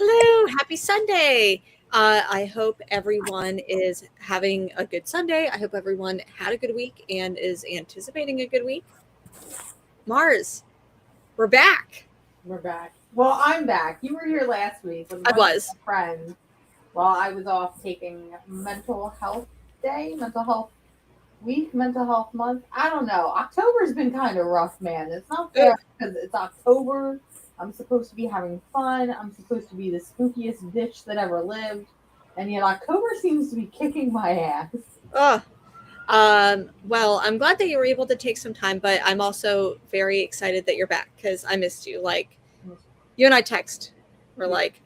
Hello, happy Sunday. I hope everyone is having a good Sunday. I hope everyone had a good week and is anticipating a good week. Mars, we're back. We're back. Well, I'm back. You were here last week with a I bunch was. of friends while I was off taking mental health day, mental health week, mental health month. I don't know. October's been kind of rough, man. It's not Ugh. fair because it's October. I'm supposed to be having fun. I'm supposed to be the spookiest bitch that ever lived. And yet October seems to be kicking my ass. Ugh. Well, I'm glad that you were able to take some time, but I'm also very excited that you're back because I missed you. Like, you and I text. We're like,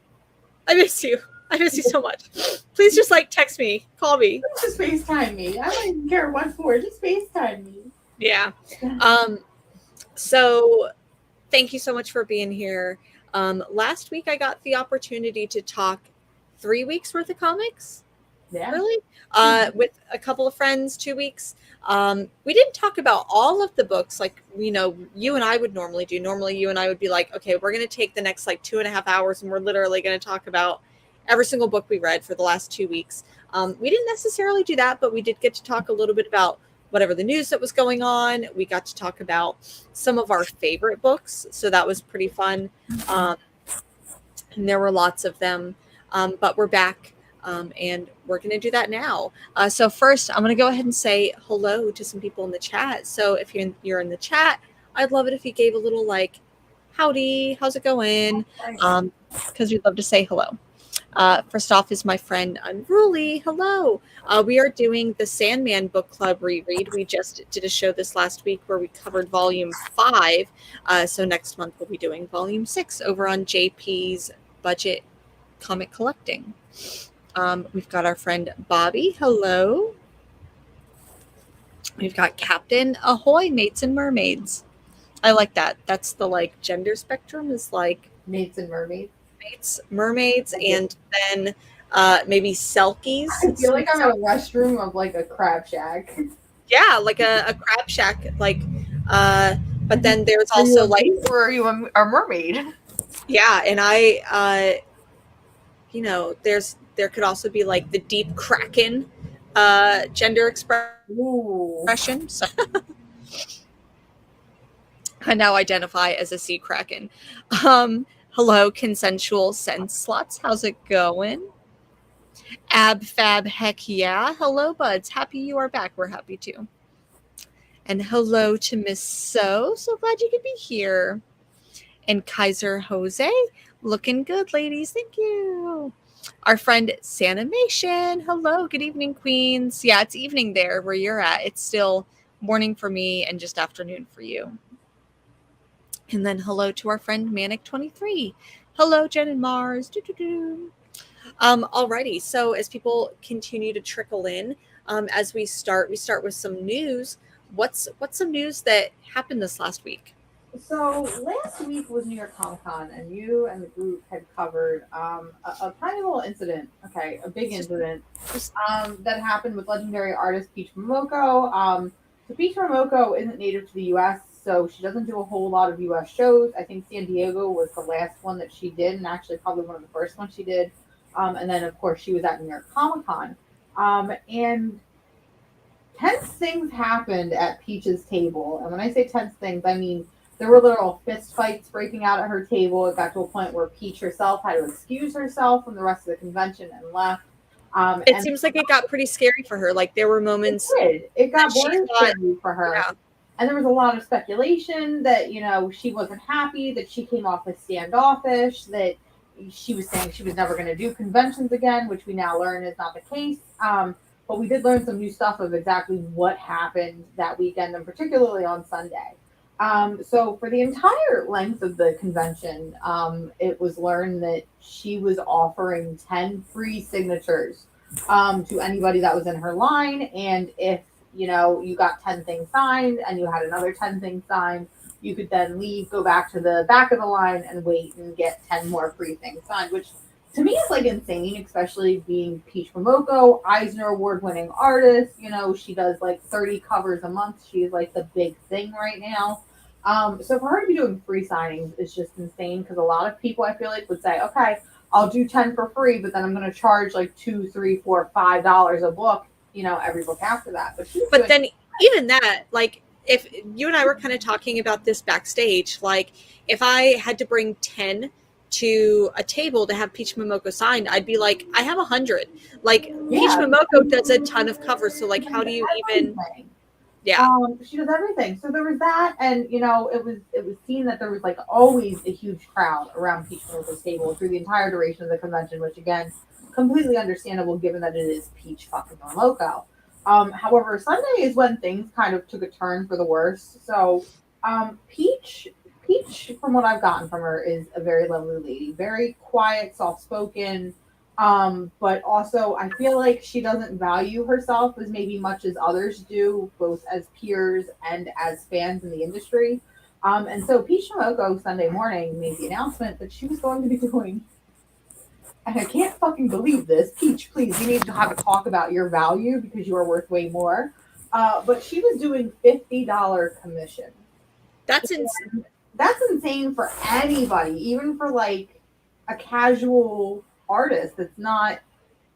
I miss you. I miss you so much. Please just like text me, call me. Just FaceTime me. I don't even care what for. Just FaceTime me. Yeah. Um, so thank you so much for being here. Last week, I got the opportunity to talk 3 weeks worth of comics, Yeah. really, with a couple of friends, 2 weeks. We didn't talk about all of the books like you and I would normally do. Normally, you and I would be like, okay, we're going to take the next like 2.5 hours and we're literally going to talk about every single book we read for the last 2 weeks. We didn't necessarily do that, but we did get to talk a little bit about whatever the news that was going on. We got to talk about some of our favorite books, so that was pretty fun. Um, and there were lots of them, but we're back. And we're going to do that now. So first, I'm going to go ahead and say hello to some people in the chat. So if you're in the chat, I'd love it if you gave a little like, howdy, how's it going? Because we'd love to say hello. First off is my friend Unruly. Hello. We are doing the Sandman Book Club reread. We just did a show this last week where we covered volume 5. So next month we'll be doing volume 6 over on JP's Budget Comic Collecting. We've got our friend Bobby. Hello. We've got Captain Ahoy, Mates and Mermaids. I like that. That's the like gender spectrum is like Mates and mermaids. mates, mermaids, and then maybe selkies. I feel like I'm at a restroom of like a crab shack. Yeah, like a crab shack. Like, but then there's Are you also a like, mate or are you a mermaid? yeah, and there could also be like the deep kraken gender Ooh. expression. So I now identify as a sea kraken. Hello, consensual sense slots. How's it going? Ab fab heck yeah. Hello, buds. Happy you are back. We're happy too. And hello to Miss So. So glad you could be here. And Kaiser Jose. Looking good, ladies. Thank you. Our friend Sanimation. Hello. Good evening, Queens. Yeah, it's evening there where you're at. It's still morning for me and just afternoon for you. And then hello to our friend Manic23. Hello, Jen and Mars. Doo-doo-doo. Alrighty. So as people continue to trickle in, as we start with some news. What's some news that happened this last week? So last week was New York Comic Con, and you and the group had covered a tiny little incident. Okay, a big incident that happened with legendary artist Peach Momoko. So Peach Momoko isn't native to the U.S., so she doesn't do a whole lot of U.S. shows. I think San Diego was the last one that she did, and actually probably one of the first ones she did. And then of course she was at New York Comic Con, and tense things happened at Peach's table. And when I say tense things, I mean there were literal fist fights breaking out at her table. It got to a point where Peach herself had to excuse herself from the rest of the convention and left. It And seems like it got pretty scary for her. Like there were moments it got that she very thought, scary for her. yeah, And there was a lot of speculation that, she wasn't happy, that she came off as standoffish, that she was saying she was never going to do conventions again, which we now learn is not the case. But we did learn some new stuff of exactly what happened that weekend, and particularly on Sunday. So for the entire length of the convention, it was learned that she was offering 10 free signatures to anybody that was in her line. And if, you got 10 things signed and you had another 10 things signed, you could then leave, go back to the back of the line and wait and get 10 more free things signed, which to me is like insane, especially being Peach Momoko, Eisner Award winning artist. She does like 30 covers a month. She is like the big thing right now. So for her to be doing free signings is just insane because a lot of people I feel like would say, okay, I'll do 10 for free, but then I'm going to charge like $2, $3, $4, $5 a book, every book after that. But then even that, like, if you and I were kind of talking about this backstage, like if I had to bring 10 to a table to have Peach Momoko signed, I'd be like, I have 100. Like, Peach Momoko does a ton of covers, so like, how do you even? Yeah. She does everything. So there was that, and it was seen that there was like always a huge crowd around Peach Momoko's table through the entire duration of the convention, which again, completely understandable given that it is Peach fucking Momoko. However, Sunday is when things kind of took a turn for the worse. So, Peach, from what I've gotten from her, is a very lovely lady, very quiet, soft spoken. But also I feel like she doesn't value herself as maybe much as others do, both as peers and as fans in the industry. And so Peach Momoko Sunday morning made the announcement that she was going to be doing, and I can't fucking believe this. Peach, please, you need to have a talk about your value because you are worth way more. But she was doing $50 commission. That's insane. That's insane for anybody, even for like a casual artist that's not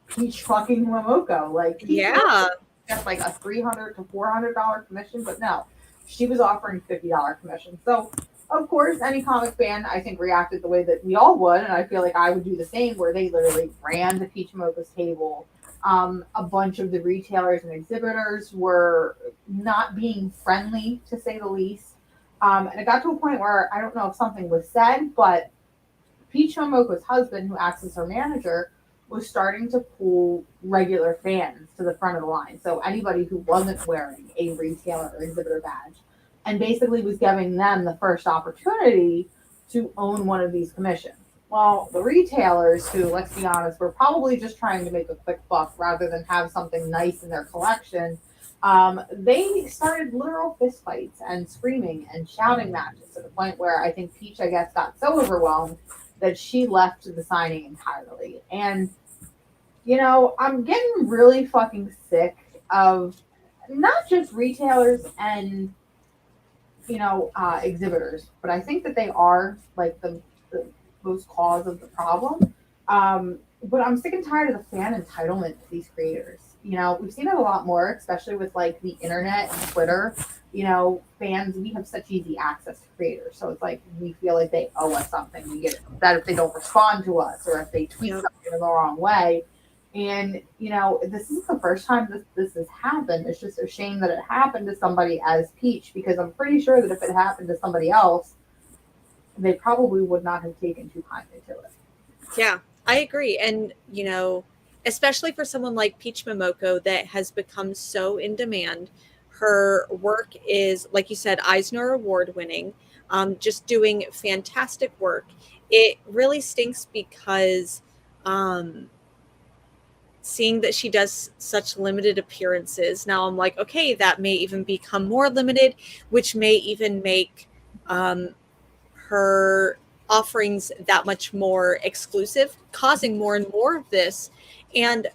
Peach fucking Momoko. Like, yeah, just like a $300 to $400 commission, but no, she was offering $50 commission. So of course, any comic fan I think reacted the way that we all would, and I feel like I would do the same, where they literally ran to Peach Momoko's table. A bunch of the retailers and exhibitors were not being friendly, to say the least. And it got to a point where I don't know if something was said, but Peach Momoko's husband, who acts as her manager, was starting to pull regular fans to the front of the line. So anybody who wasn't wearing a retailer or exhibitor badge, and basically was giving them the first opportunity to own one of these commissions. Well, the retailers, who, let's be honest, were probably just trying to make a quick buck rather than have something nice in their collection, they started literal fistfights and screaming and shouting matches to the point where I think Peach, I guess, got so overwhelmed that she left the signing entirely. And, I'm getting really fucking sick of not just retailers and, exhibitors, but I think that they are like the most cause of the problem. But I'm sick and tired of the fan entitlement to these creators. We've seen it a lot more, especially with like the internet and Twitter. Fans, we have such easy access to creators. So it's like we feel like they owe us something. We get that if they don't respond to us or if they tweet something in the wrong way. And, this is the first time this has happened. It's just a shame that it happened to somebody as Peach, because I'm pretty sure that if it happened to somebody else, they probably would not have taken too kindly to it. Yeah, I agree. And, especially for someone like Peach Momoko that has become so in demand, her work is, like you said, Eisner Award winning, just doing fantastic work. It really stinks because seeing that she does such limited appearances, now I'm like, okay, that may even become more limited, which may even make her offerings that much more exclusive, causing more and more of this. And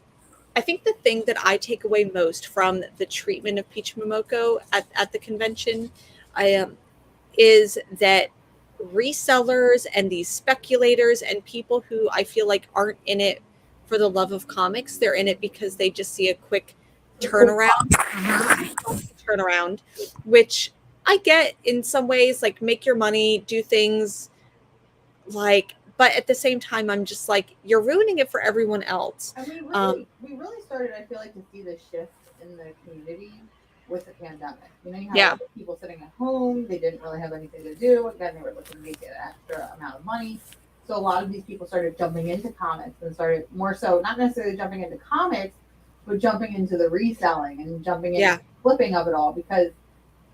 I think the thing that I take away most from the treatment of Peach Momoko at the convention is that resellers and these speculators and people who I feel like aren't in it for the love of comics, they're in it because they just see a quick turnaround, which I get in some ways, like make your money, do things like, but at the same time, I'm just like, you're ruining it for everyone else. And we really started, I feel like, to see this shift in the community with the pandemic. You have people sitting at home, they didn't really have anything to do. Again, they were looking to make an extra amount of money. So a lot of these people started jumping into comics and started more so, not necessarily jumping into comics, but jumping into the reselling and jumping into the flipping of it all. Because,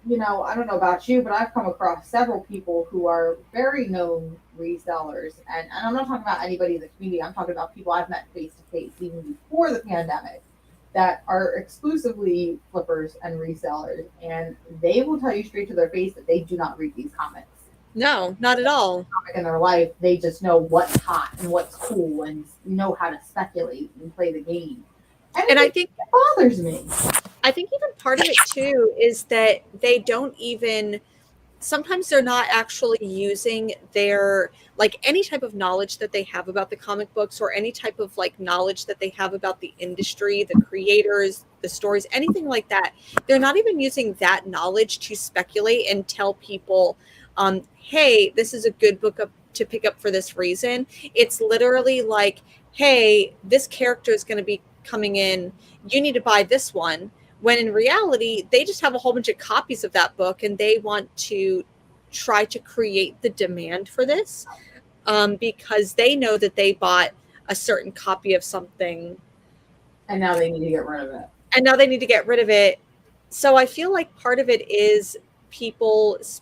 I don't know about you, but I've come across several people who are very known resellers. And I'm not talking about anybody in the community. I'm talking about people I've met face to face even before the pandemic that are exclusively flippers and resellers. And they will tell you straight to their face that they do not read these comics. No, not at all. In their life, they just know what's hot and what's cool and know how to speculate and play the game. And I think it bothers me. I think even part of it too is that they don't even sometimes they're not actually using their, like, any type of knowledge that they have about the comic books, or any type of like knowledge that they have about the industry, the creators, the stories, anything like that. They're not even using that knowledge to speculate and tell people, hey, this is a good book to pick up for this reason. It's literally like, hey, this character is going to be coming in, you need to buy this one, when in reality they just have a whole bunch of copies of that book and they want to try to create the demand for this, because they know that they bought a certain copy of something And now they need to get rid of it. and now they need to get rid of it. So I feel like part of it is people, it's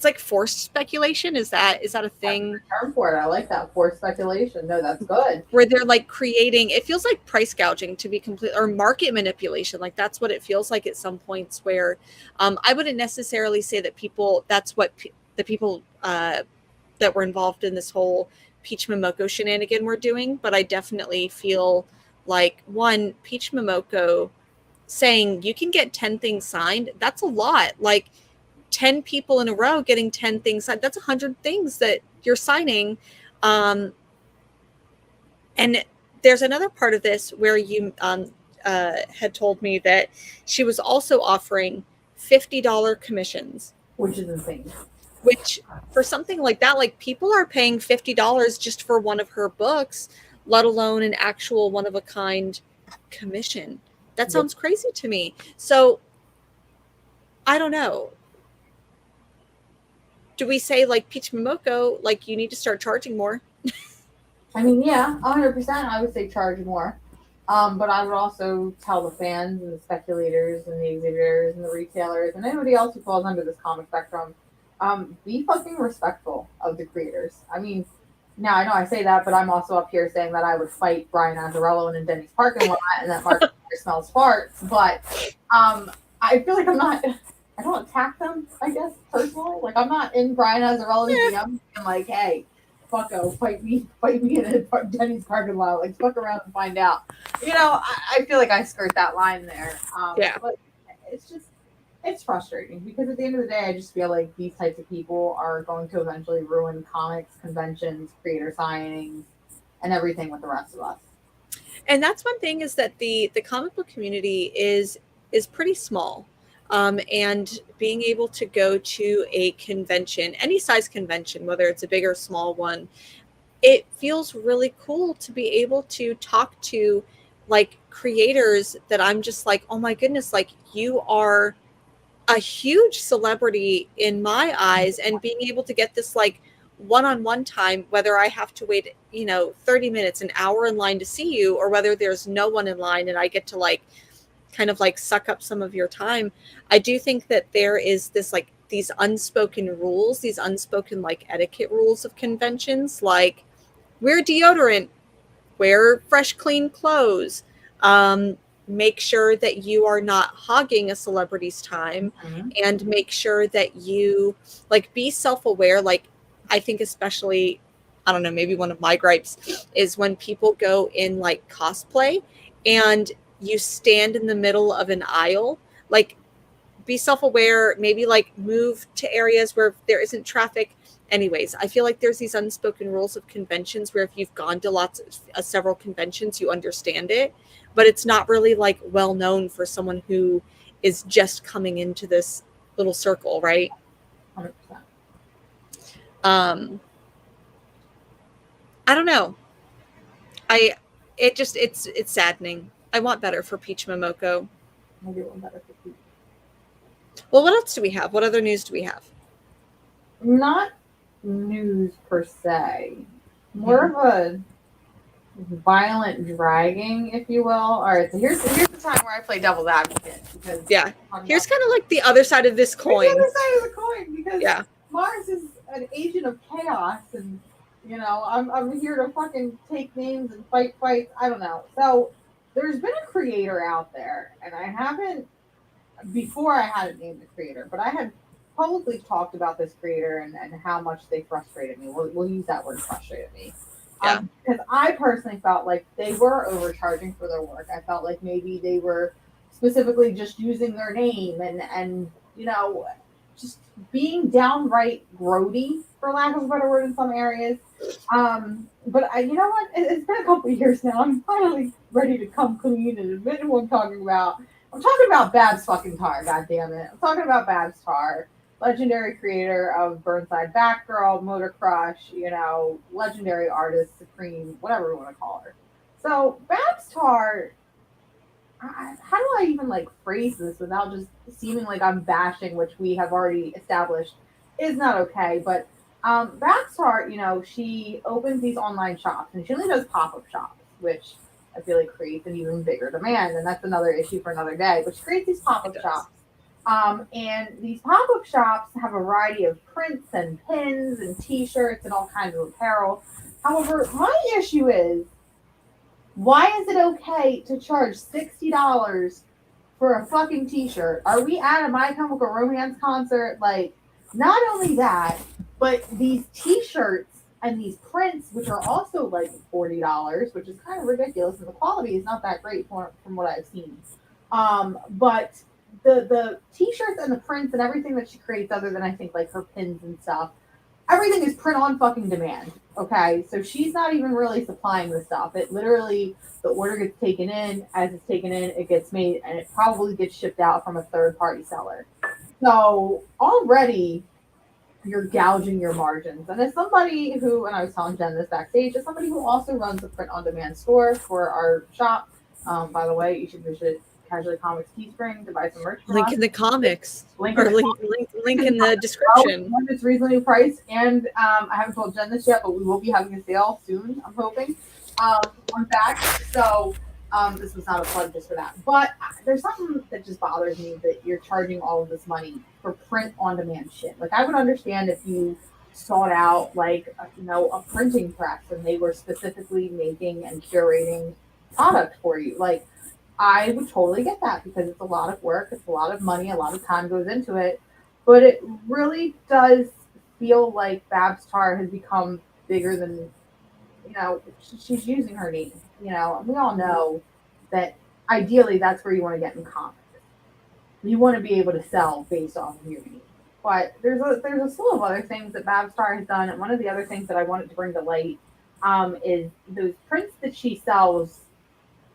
like forced speculation. Is that a thing? Term for it. I like that. Forced speculation. No, that's good. Where they're like creating, it feels like price gouging, to be complete, or market manipulation. Like that's what it feels like at some points, where I wouldn't necessarily say that people, that's what the people that were involved in this whole Peach Momoko shenanigan were doing. But I definitely feel like, one, Peach Momoko saying you can get 10 things signed, that's a lot. Like 10 people in a row getting 10 things signed, that's 100 things that you're signing. And there's another part of this where you had told me that she was also offering $50 commissions, which is insane. Which, for something like that, like, people are paying $50 just for one of her books, let alone an actual one-of-a-kind commission. That sounds crazy to me. So, I don't know. Do we say, like, Peach Momoko, like, you need to start charging more? I mean, yeah, 100%. I would say charge more. But I would also tell the fans and the speculators and the exhibitors and the retailers and anybody else who falls under this comic spectrum, be fucking respectful of the creators. I mean, now I know I say that, but I'm also up here saying that I would fight Brian Azzarello in Denny's parking lot and that Mark smells farts. But I feel like I don't attack them, I guess, personally. Like, I'm not in Brian Azzarello's DM and like, hey, fucko, fight me in a Denny's parking lot. Like, fuck around and find out. You know, I feel like I skirt that line there. But it's frustrating because at the end of the day, I just feel like these types of people are going to eventually ruin comics, conventions, creator signings, and everything with the rest of us. And that's one thing, is that the comic book community is pretty small. And being able to go to a convention, any size convention, whether it's a big or small one, it feels really cool to be able to talk to, like, creators that I'm just like, oh my goodness, like, you are a huge celebrity in my eyes, and being able to get this, like, one-on-one time, whether I have to wait, 30 minutes, an hour in line to see you, or whether there's no one in line and I get to, like, kind of like suck up some of your time. I do think that there is this, like, these unspoken rules, these unspoken, like, etiquette rules of conventions, like, wear deodorant, wear fresh, clean clothes, make sure that you are not hogging a celebrity's time, and make sure that you, like, be self-aware. Like, I think especially, I don't know, maybe one of my gripes is when people go in, like, cosplay and you stand in the middle of an aisle. Like, be self-aware, maybe, like, move to areas where there isn't traffic. Anyways, I feel like there's these unspoken rules of conventions where if you've gone to several conventions, you understand it, but it's not really, like, well known for someone who is just coming into this little circle, right? 100%. I don't know. It's saddening. I want better for Peach Momoko. I do want better for Peach. Well, what else do we have? What other news do we have? Not news per se. More of a violent dragging, if you will. All right, so here's the time where I play devil's advocate. Because here's kind of like the other side of this coin. The other side of the coin, because Mars is an agent of chaos, and I'm here to fucking take names and fight fights. I don't know. So there's been a creator out there, and I haven't, before I hadn't named the creator, but I had publicly talked about this creator and how much they frustrated me. We'll use that word, frustrated me. Because I personally felt like they were overcharging for their work. I felt like maybe they were specifically just using their name and just being downright grody, for lack of a better word, in some areas. But you know what? It's been a couple of years now. I'm finally ready to come clean and admit who I'm talking about. I'm talking about Babs fucking Tar, god damn it. I'm talking about Babs Tar, legendary creator of Burnside Batgirl, Motor Crush, you know, legendary artist, supreme, whatever you want to call her. So Babs Tar, how do I even like phrase this without just seeming like I'm bashing, which we have already established is not okay. But Babs Tar, you know, she opens these online shops and she only does pop up shops, which I feel like creates an even bigger demand, and that's another issue for another day. But she creates these pop up shops. And these pop up shops have a variety of prints and pins and t shirts and all kinds of apparel. However, my issue is, why is it okay to charge $60 for a fucking t-shirt? Are we at a My Chemical Romance concert? Like, not only that, but these t-shirts and these prints, which are also like $40, which is kind of ridiculous, and the quality is not that great from what I've seen. But the t-shirts and the prints and everything that she creates, other than I think like her pins and stuff, everything is print on fucking demand. Okay, so she's not even really supplying the stuff. It literally, the order gets taken in. As it's taken in, it gets made, and it probably gets shipped out from a third party seller. So already you're gouging your margins. And as somebody who, and I was telling Jen this backstage, as somebody who also runs a print on demand store for our shop, by the way, you should visit Casually Comics Teespring to buy some merch. Link in the comics. Link in the description. It's reasonably priced, and I haven't told Jen this yet, but we will be having a sale soon, I'm hoping, on back. So this was not a plug just for that. But there's something that just bothers me, that you're charging all of this money for print on demand shit. Like, I would understand if you sought out like a printing press and they were specifically making and curating product for you. Like, I would totally get that, because it's a lot of work, it's a lot of money, a lot of time goes into it. But it really does feel like Babs Tar has become bigger than, she's using her name. And we all know that ideally that's where you want to get in comics. You want to be able to sell based off of your name. But there's a slew of other things that Babs Tar has done, and one of the other things that I wanted to bring to light is those prints that she sells.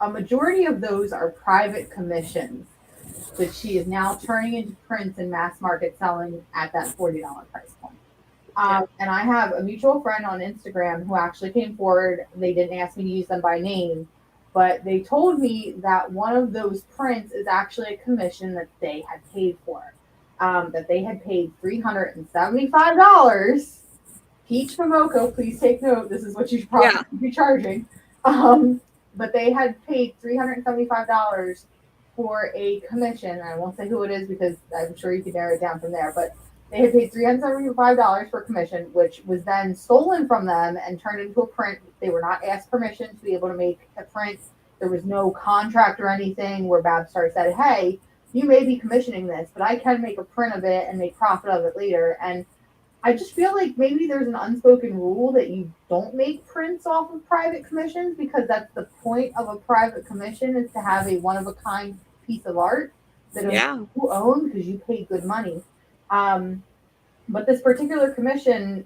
A majority of those are private commissions that she is now turning into prints and mass market selling at that $40 price point. And I have a mutual friend on Instagram who actually came forward. They didn't ask me to use them by name, but they told me that one of those prints is actually a commission that they had paid for. That they had paid $375. Peach Momoko, please take note. This is what you should probably be charging. But they had paid $375 for a commission. I won't say who it is because I'm sure you can narrow it down from there. But they had paid $375 for a commission, which was then stolen from them and turned into a print. They were not asked permission to be able to make a print. There was no contract or anything where Babs Tar said, hey, you may be commissioning this, but I can make a print of it and make profit of it later. And I just feel like maybe there's an unspoken rule that you don't make prints off of private commissions, because that's the point of a private commission, is to have a one-of-a-kind piece of art that you own because you paid good money. But this particular commission,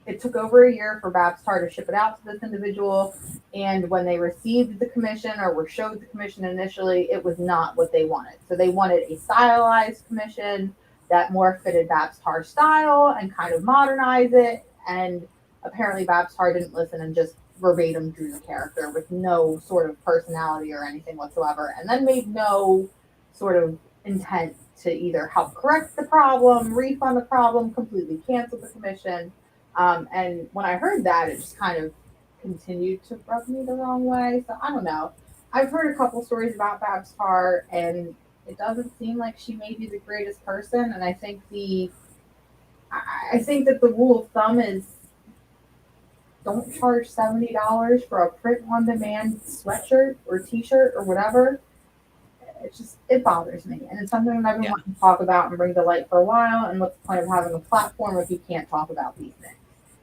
it took over a year for Babs Tar to ship it out to this individual. And when they received the commission or were showed the commission initially, it was not what they wanted. So they wanted a stylized commission that more fitted Babs Tar's style and kind of modernize it. And apparently Babs Tar didn't listen and just verbatim drew the character with no sort of personality or anything whatsoever, and then made no sort of intent to either help correct the problem, refund the problem, completely cancel the commission. And when I heard that, it just kind of continued to rub me the wrong way. So I don't know. I've heard a couple stories about Babs Tar, and it doesn't seem like she may be the greatest person. And I think that the rule of thumb is, don't charge $70 for a print-on-demand sweatshirt or T-shirt or whatever. It bothers me, and it's something that I've been wanting to talk about and bring to light for a while. And what's the point of having a platform if you can't talk about these things?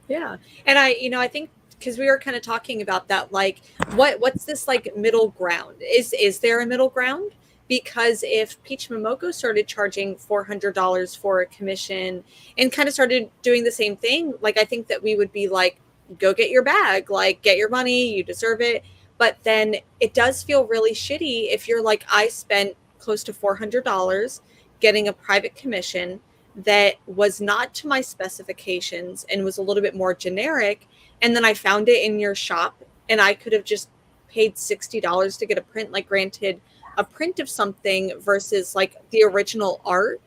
Yeah, and I think, because we were kind of talking about that, like what's this like middle ground? Is there a middle ground? because if Peach Momoko started charging $400 for a commission and kind of started doing the same thing, like I think that we would be like, go get your bag, like get your money, you deserve it. But then it does feel really shitty if you're like, I spent close to $400 getting a private commission that was not to my specifications and was a little bit more generic. And then I found it in your shop and I could have just paid $60 to get a print. Like, granted, a print of something versus like the original art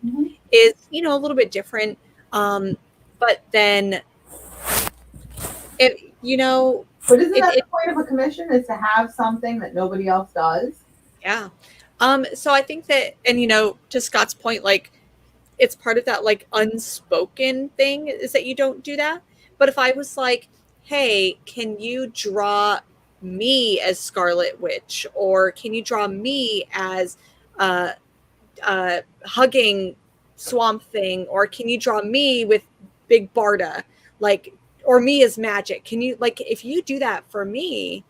is, you know, a little bit different. But then it, you know, but isn't that the point of a commission, is to have something that nobody else does? Yeah. So I think that, and you know, to Scott's point, like it's part of that like unspoken thing is that you don't do that. But if I was like, hey, can you draw me as Scarlet Witch, or can you draw me as uh, hugging Swamp Thing, or can you draw me with Big Barda, like, or me as Magic? Can you, like, if you do that for me,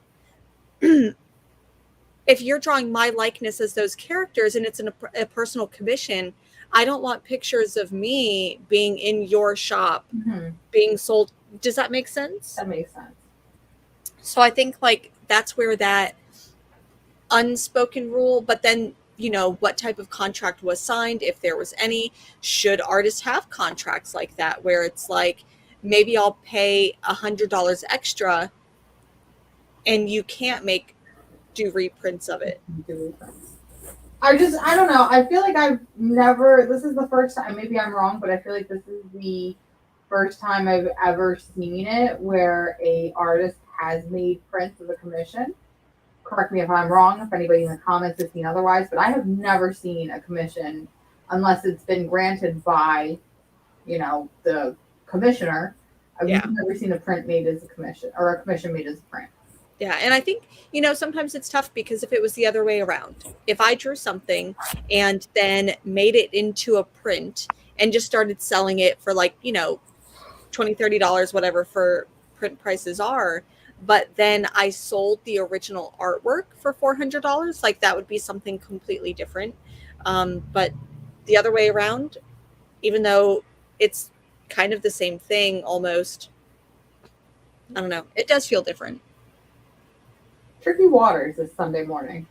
if you're drawing my likeness as those characters and it's a personal commission, I don't want pictures of me being in your shop being sold. Does that make sense? That makes sense. So I think like that's where that unspoken rule, but then, you know, what type of contract was signed, if there was any. Should artists have contracts like that where it's like, maybe I'll pay $100 extra and you can't do reprints of it? I don't know. I feel like I've never, this is the first time, maybe I'm wrong, but I feel like this is the first time I've ever seen it where a artist has made prints of a commission. Correct me if I'm wrong, if anybody in the comments has seen otherwise, but I have never seen a commission unless it's been granted by, you know, the commissioner. I've never seen a print made as a commission, or a commission made as a print. Yeah, and I think, you know, sometimes it's tough because if it was the other way around, if I drew something and then made it into a print and just started selling it for like, you know, $20, $30, whatever for print prices are, but then I sold the original artwork for $400, like that would be something completely different. But the other way around, even though it's kind of the same thing almost, I don't know, it does feel different. Tricky Waters is Sunday morning.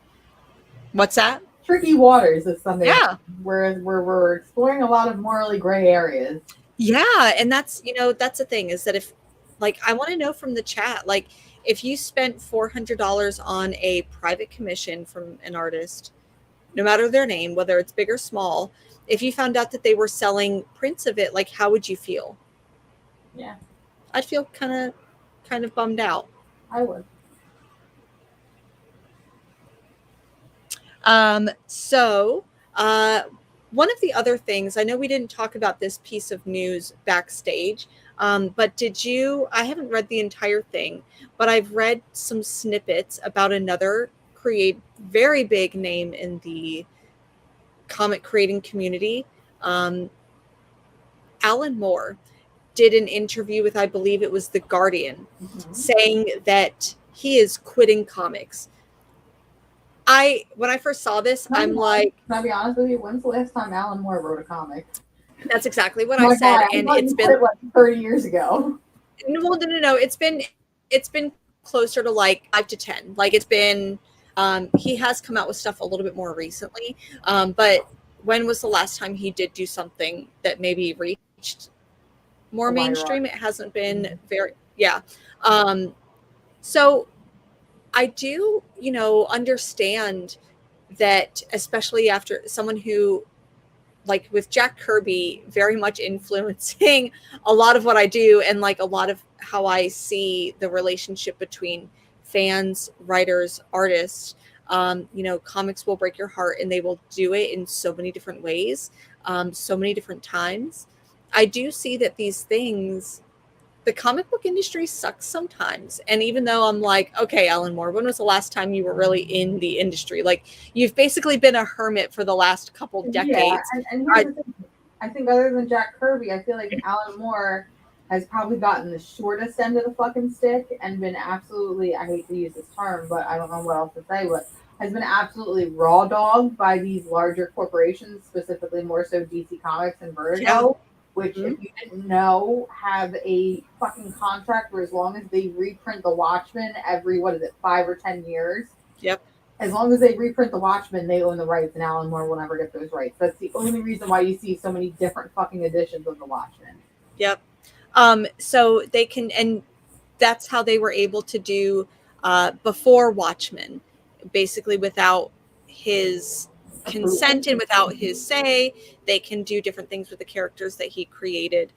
What's that? Tricky Waters is Sunday. Yeah. Where we're exploring a lot of morally gray areas. Yeah, and that's, you know, that's the thing, is that if, like, I want to know from the chat, like, if you spent $400 on a private commission from an artist, no matter their name, whether it's big or small, if you found out that they were selling prints of it, like, how would you feel? Yeah. I'd feel kind of bummed out. I would. So, one of the other things, I know we didn't talk about this piece of news backstage, but I haven't read the entire thing, but I've read some snippets about another very big name in the comic creating community. Alan Moore did an interview with, I believe it was The Guardian, saying that he is quitting comics. When I first saw this, I'm like, can I be honest with you? When's the last time Alan Moore wrote a comic? That's exactly what I said, and it's been like 30 years ago. Well, no. It's been closer to like 5 to 10. Like it's been. He has come out with stuff a little bit more recently, but when was the last time he did do something that maybe reached more mainstream? It hasn't been very. Yeah. So I do, you know, understand that, especially after someone who, like with Jack Kirby, very much influencing a lot of what I do and like a lot of how I see the relationship between fans, writers, artists. You know, comics will break your heart and they will do it in so many different ways, so many different times. I do see that these things, the comic book industry sucks sometimes. And even though I'm like, okay, Alan Moore, when was the last time you were really in the industry? Like you've basically been a hermit for the last couple decades. Yeah, and here's the thing. I think other than Jack Kirby, I feel like Alan Moore has probably gotten the shortest end of the fucking stick and been absolutely, I hate to use this term, but I don't know what else to say, but has been absolutely raw dogged by these larger corporations, specifically more so DC Comics and Yeah. Vertigo, which, Mhm. if you didn't know, have a fucking contract where as long as they reprint the Watchmen every, what is it, 5 or 10 years, Yep. as long as they reprint the Watchmen, they own the rights, and Alan Moore will never get those rights. That's the only reason why you see so many different fucking editions of the Watchmen. Yep. So they can, and that's how they were able to do before Watchmen, basically without his Approval. consent and without his say. They can do different things with the characters that he created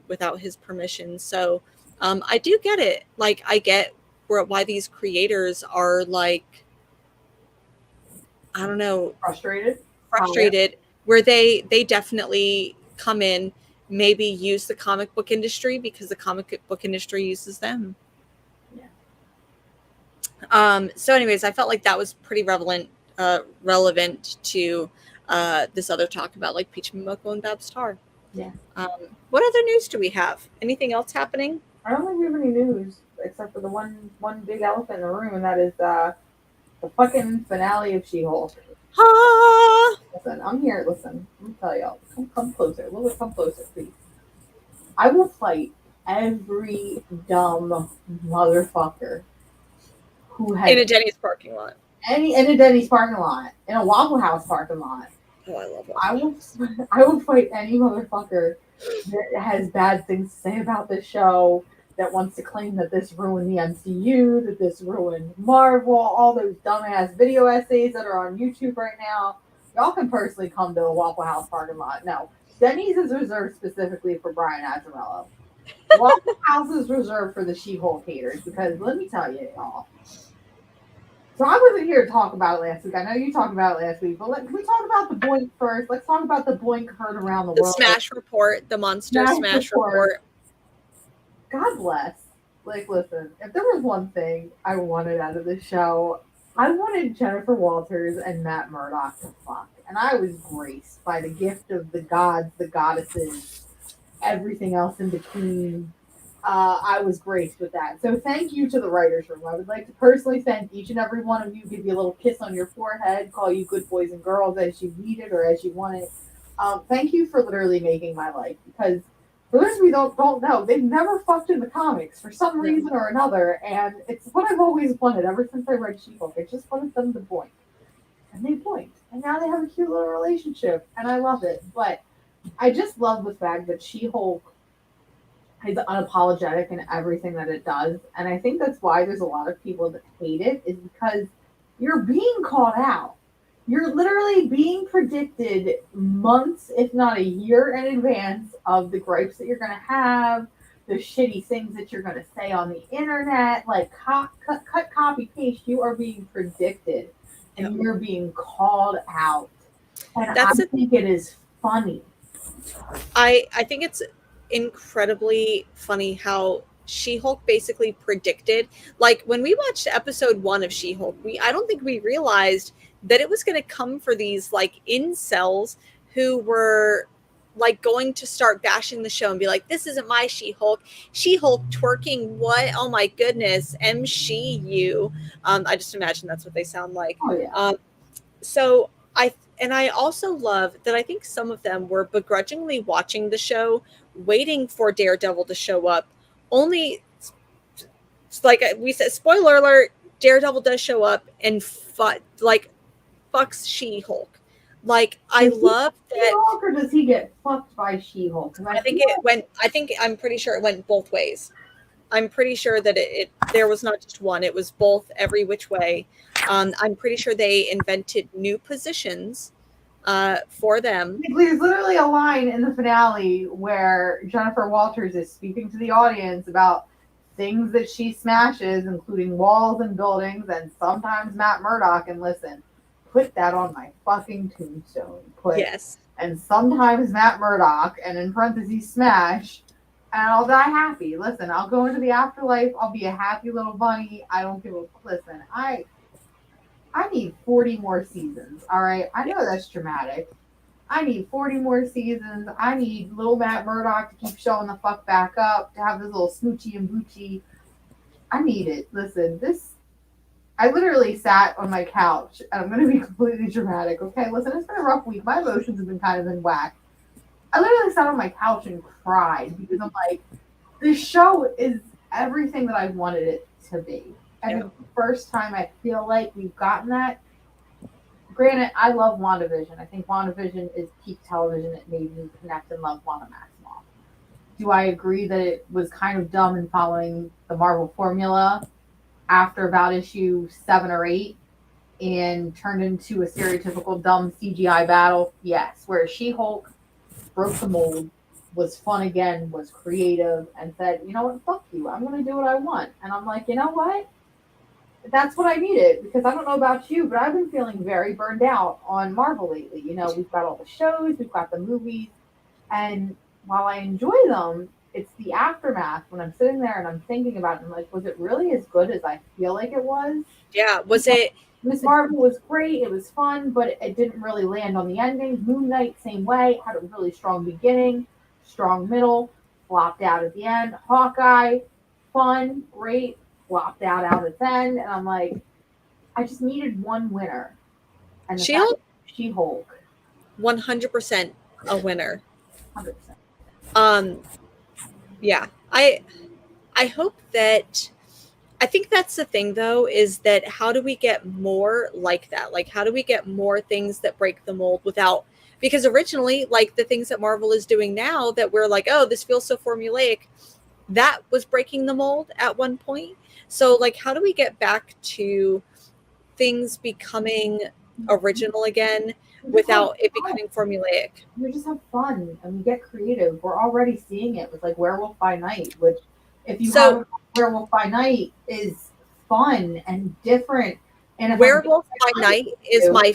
without his permission. So I do get it. Like, I get why these creators are like, I don't know, Frustrated. frustrated, where they definitely come in, maybe use the comic book industry because the comic book industry uses them. Yeah. So anyways, I felt like that was pretty relevant to this other talk about like Peach Momoko and Babs Tar. Yeah. What other news do we have? Anything else happening? I don't think we have any news except for the one big elephant in the room, and that is the fucking finale of She-Hulk. Ha! Listen, I'm here. Listen, let me tell y'all. Come closer. A little bit. Come closer, please. I will fight every dumb motherfucker who In has a Denny's parking lot. any in a Denny's parking lot, in a Waffle House parking lot. Oh, I love I Waffle will House. I will fight any motherfucker that has bad things to say about this show, that wants to claim that this ruined the MCU, that this ruined Marvel, all those dumbass video essays that are on YouTube right now. Y'all can personally come to a Waffle House parking lot. No, Denny's is reserved specifically for Brian Azzarello. Waffle House is reserved for the She-Hulk haters, because let me tell you, y'all. So I wasn't here to talk about it last week. I know you talked about it last week, but can we talk about the Boink first? Let's talk about the Boink heard around the The world. Smash Report, the Monster Smash Report. God bless. Like, listen, if there was one thing I wanted out of this show, I wanted Jennifer Walters and Matt Murdock to fuck. And I was graced by the gift of the gods, the goddesses, everything else in between. I was graced with that. So thank you to the writers' room. I would like to personally thank each and every one of you, give you a little kiss on your forehead, call you good boys and girls as you need it or as you want it. Thank you for literally making my life, because for those of you who don't know, they've never fucked in the comics for some reason or another, and it's what I've always wanted ever since I read She-Hulk. I just wanted them to boink. And they boinked. And now they have a cute little relationship, and I love it. But I just love the fact that She-Hulk is unapologetic in everything that it does. And I think that's why there's a lot of people that hate it, is because you're being called out. You're literally being predicted months, if not a year in advance, of the gripes that you're going to have, the shitty things that you're going to say on the internet. Like, cut, copy, paste. You are being predicted, and Yep. you're being called out. And That's I think it is funny. I think it's incredibly funny how She-Hulk basically predicted, like when we watched episode 1 of She-Hulk, I don't think we realized that it was going to come for these like incels who were like going to start bashing the show and be like, this isn't my She-Hulk. She-Hulk twerking, what? Oh my goodness, MCU. I just imagine that's what they sound like. Oh, yeah. So I also love that I think some of them were begrudgingly watching the show, waiting for Daredevil to show up. Only, like we said, spoiler alert, Daredevil does show up and fucks She-Hulk. Like, I love that. She-Hulk, or does he get fucked by She-Hulk? I think it went. I'm pretty sure it went both ways. I'm pretty sure that there was not just one. It was both, every which way. I'm pretty sure they invented new positions for them. There's literally a line in the finale where Jennifer Walters is speaking to the audience about things that she smashes, including walls and buildings, and sometimes Matt Murdock. And listen, put that on my fucking tombstone. Yes. And sometimes Matt Murdock, and in parentheses, smash, and I'll die happy. Listen, I'll go into the afterlife. I'll be a happy little bunny. I don't give a listen. I need 40 more seasons. All right. I know that's dramatic. I need 40 more seasons. I need little Matt Murdock to keep showing the fuck back up, to have this little smoochy and boochy. I need it. Listen, this I literally sat on my couch, and I'm going to be completely dramatic. Okay, listen, it's been a rough week. My emotions have been kind of in whack. I literally sat on my couch and cried because I'm like, this show is everything that I wanted it to be. And Yeah. it's the first time I feel like we've gotten that. Granted, I love WandaVision. I think WandaVision is peak television that made me connect and love Wanda Maximoff. Do I agree that it was kind of dumb in following the Marvel formula after about issue 7 or 8 and turned into a stereotypical dumb CGI battle? Yes. Where She Hulk broke the mold, was fun again, was creative, and said, you know what, fuck you, I'm gonna do what I want. And I'm like, you know what? That's what I needed because I don't know about you, but I've been feeling very burned out on Marvel lately. You know, we've got all the shows, we've got the movies, and while I enjoy them, it's the aftermath when I'm sitting there and I'm thinking about it. I'm like, was it really as good as I feel like it was? Yeah. Was it? Miss Marvel was great. It was fun, but it didn't really land on the ending. Moon Knight, same way, had a really strong beginning, strong middle, flopped out at the end. Hawkeye, fun, great, flopped out at the end. And I'm like, I just needed one winner. And the She fact Hulk, that She Hulk, 100% a winner. 100%. Um, yeah. I hope that I think that's the thing though, is that how do we get more like that? Like how do we get more things that break the mold without, because originally like the things that Marvel is doing now that we're like, oh, this feels so formulaic, that was breaking the mold at one point. So like how do we get back to things becoming original again We just have without it fun. becoming formulaic? We just have fun and we get creative. We're already seeing it with like Werewolf by Night, which if you So haven't, Werewolf by Night is fun and different. And if I'm being Werewolf by honest Night with is you,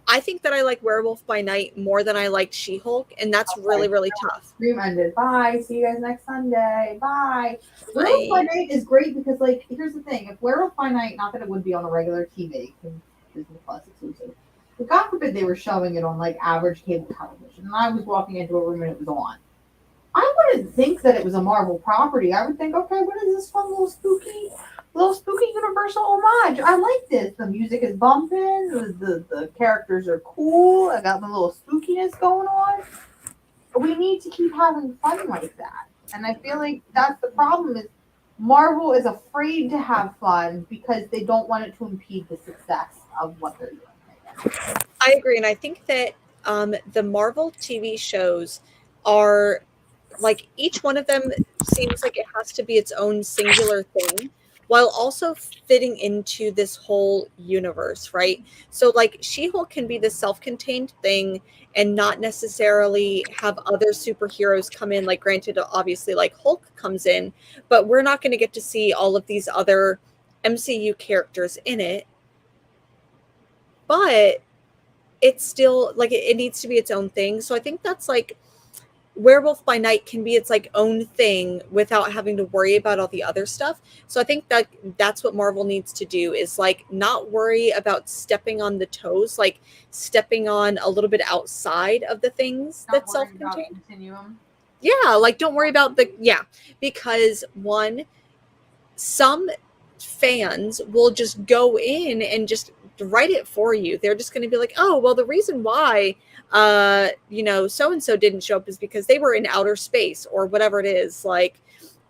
I think that I like Werewolf by Night more than I liked She-Hulk, and that's really, okay, really tough. stream ended. Bye. See you guys next Sunday. Bye. Werewolf by I Night is great because, like, here's the thing: if Werewolf by Night, not that it would be on a regular TV, because Disney Plus exclusive, but God forbid they were showing it on like average cable television, and I was walking into a room and it was on. I wouldn't think that it was a Marvel property. I would think, okay, what is this fun little spooky Universal homage? I like this. The music is bumping. The characters are cool. I got the little spookiness going on. We need to keep having fun like that. And I feel like that's the problem is Marvel is afraid to have fun because they don't want it to impede the success of what they're doing right now. agree, and I think that the Marvel TV shows are like each one of them seems like it has to be its own singular thing while also fitting into this whole universe, right? So like She-Hulk can be the self-contained thing and not necessarily have other superheroes come in, like granted obviously like Hulk comes in, but we're not going to get to see all of these other MCU characters in it. But it's still like it needs to be its own thing. So I think that's like Werewolf by Night can be its like own thing without having to worry about all the other stuff. So I think that that's what Marvel needs to do is like not worry about stepping on the toes, like stepping on a little bit outside of the things Not that's worrying about self-contained. continuum. Yeah, like don't worry about the because one, some fans will just go in and just write it for you. They're just going to be like, oh, well, the reason why, so and so didn't show up is because they were in outer space or whatever it is. Like,